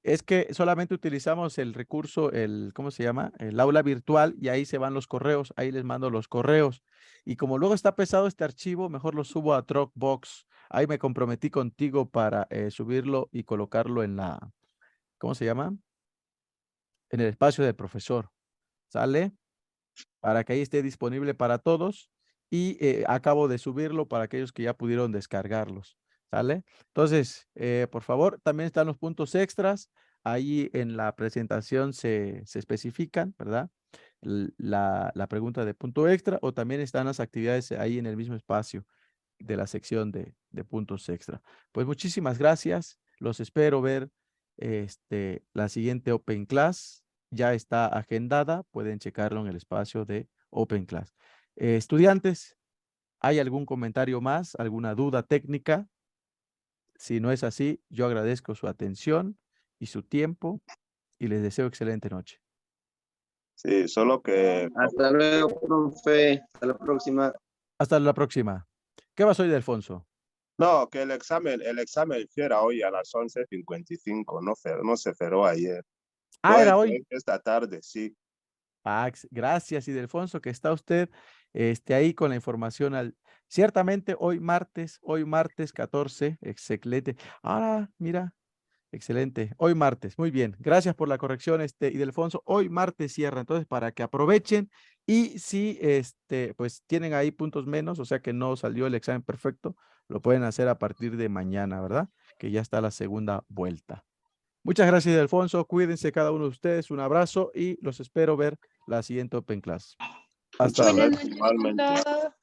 es que solamente utilizamos el recurso, ¿cómo se llama? El aula virtual, y ahí se van los correos, ahí les mando los correos. Y como luego está pesado este archivo, mejor lo subo a Dropbox. Ahí me comprometí contigo para subirlo y colocarlo en ¿cómo se llama? En el espacio del profesor, ¿sale? Para que ahí esté disponible para todos, y acabo de subirlo para aquellos que ya pudieron descargarlos, ¿sale? Entonces, por favor, también están los puntos extras, ahí en la presentación se especifican, ¿verdad? La pregunta de punto extra, o también están las actividades ahí en el mismo espacio de la sección de puntos extra. Pues muchísimas gracias, los espero ver la siguiente Open Class. Ya está agendada, pueden checarlo en el espacio de Open Class. Estudiantes, ¿hay algún comentario más, alguna duda técnica? Si no es así, yo agradezco su atención y su tiempo y les deseo excelente noche. Sí, solo que... Hasta luego, profe. Hasta la próxima. Hasta la próxima. ¿Qué vas hoy, Alfonso? No, que el examen era hoy a las 11:55, no se cerró ayer. Era hoy. Esta tarde, sí. Gracias, Ildefonso, que está usted ahí con la información. Ciertamente hoy martes 14, excelente. Mira, excelente. Hoy martes, muy bien. Gracias por la corrección, Ildefonso. Hoy martes cierra, entonces para que aprovechen, y si pues tienen ahí puntos menos, o sea que no salió el examen perfecto, lo pueden hacer a partir de mañana, ¿verdad? Que ya está la segunda vuelta. Muchas gracias, Alfonso. Cuídense cada uno de ustedes. Un abrazo y los espero ver la siguiente Open Class. Hasta luego. Buenas noches a todos.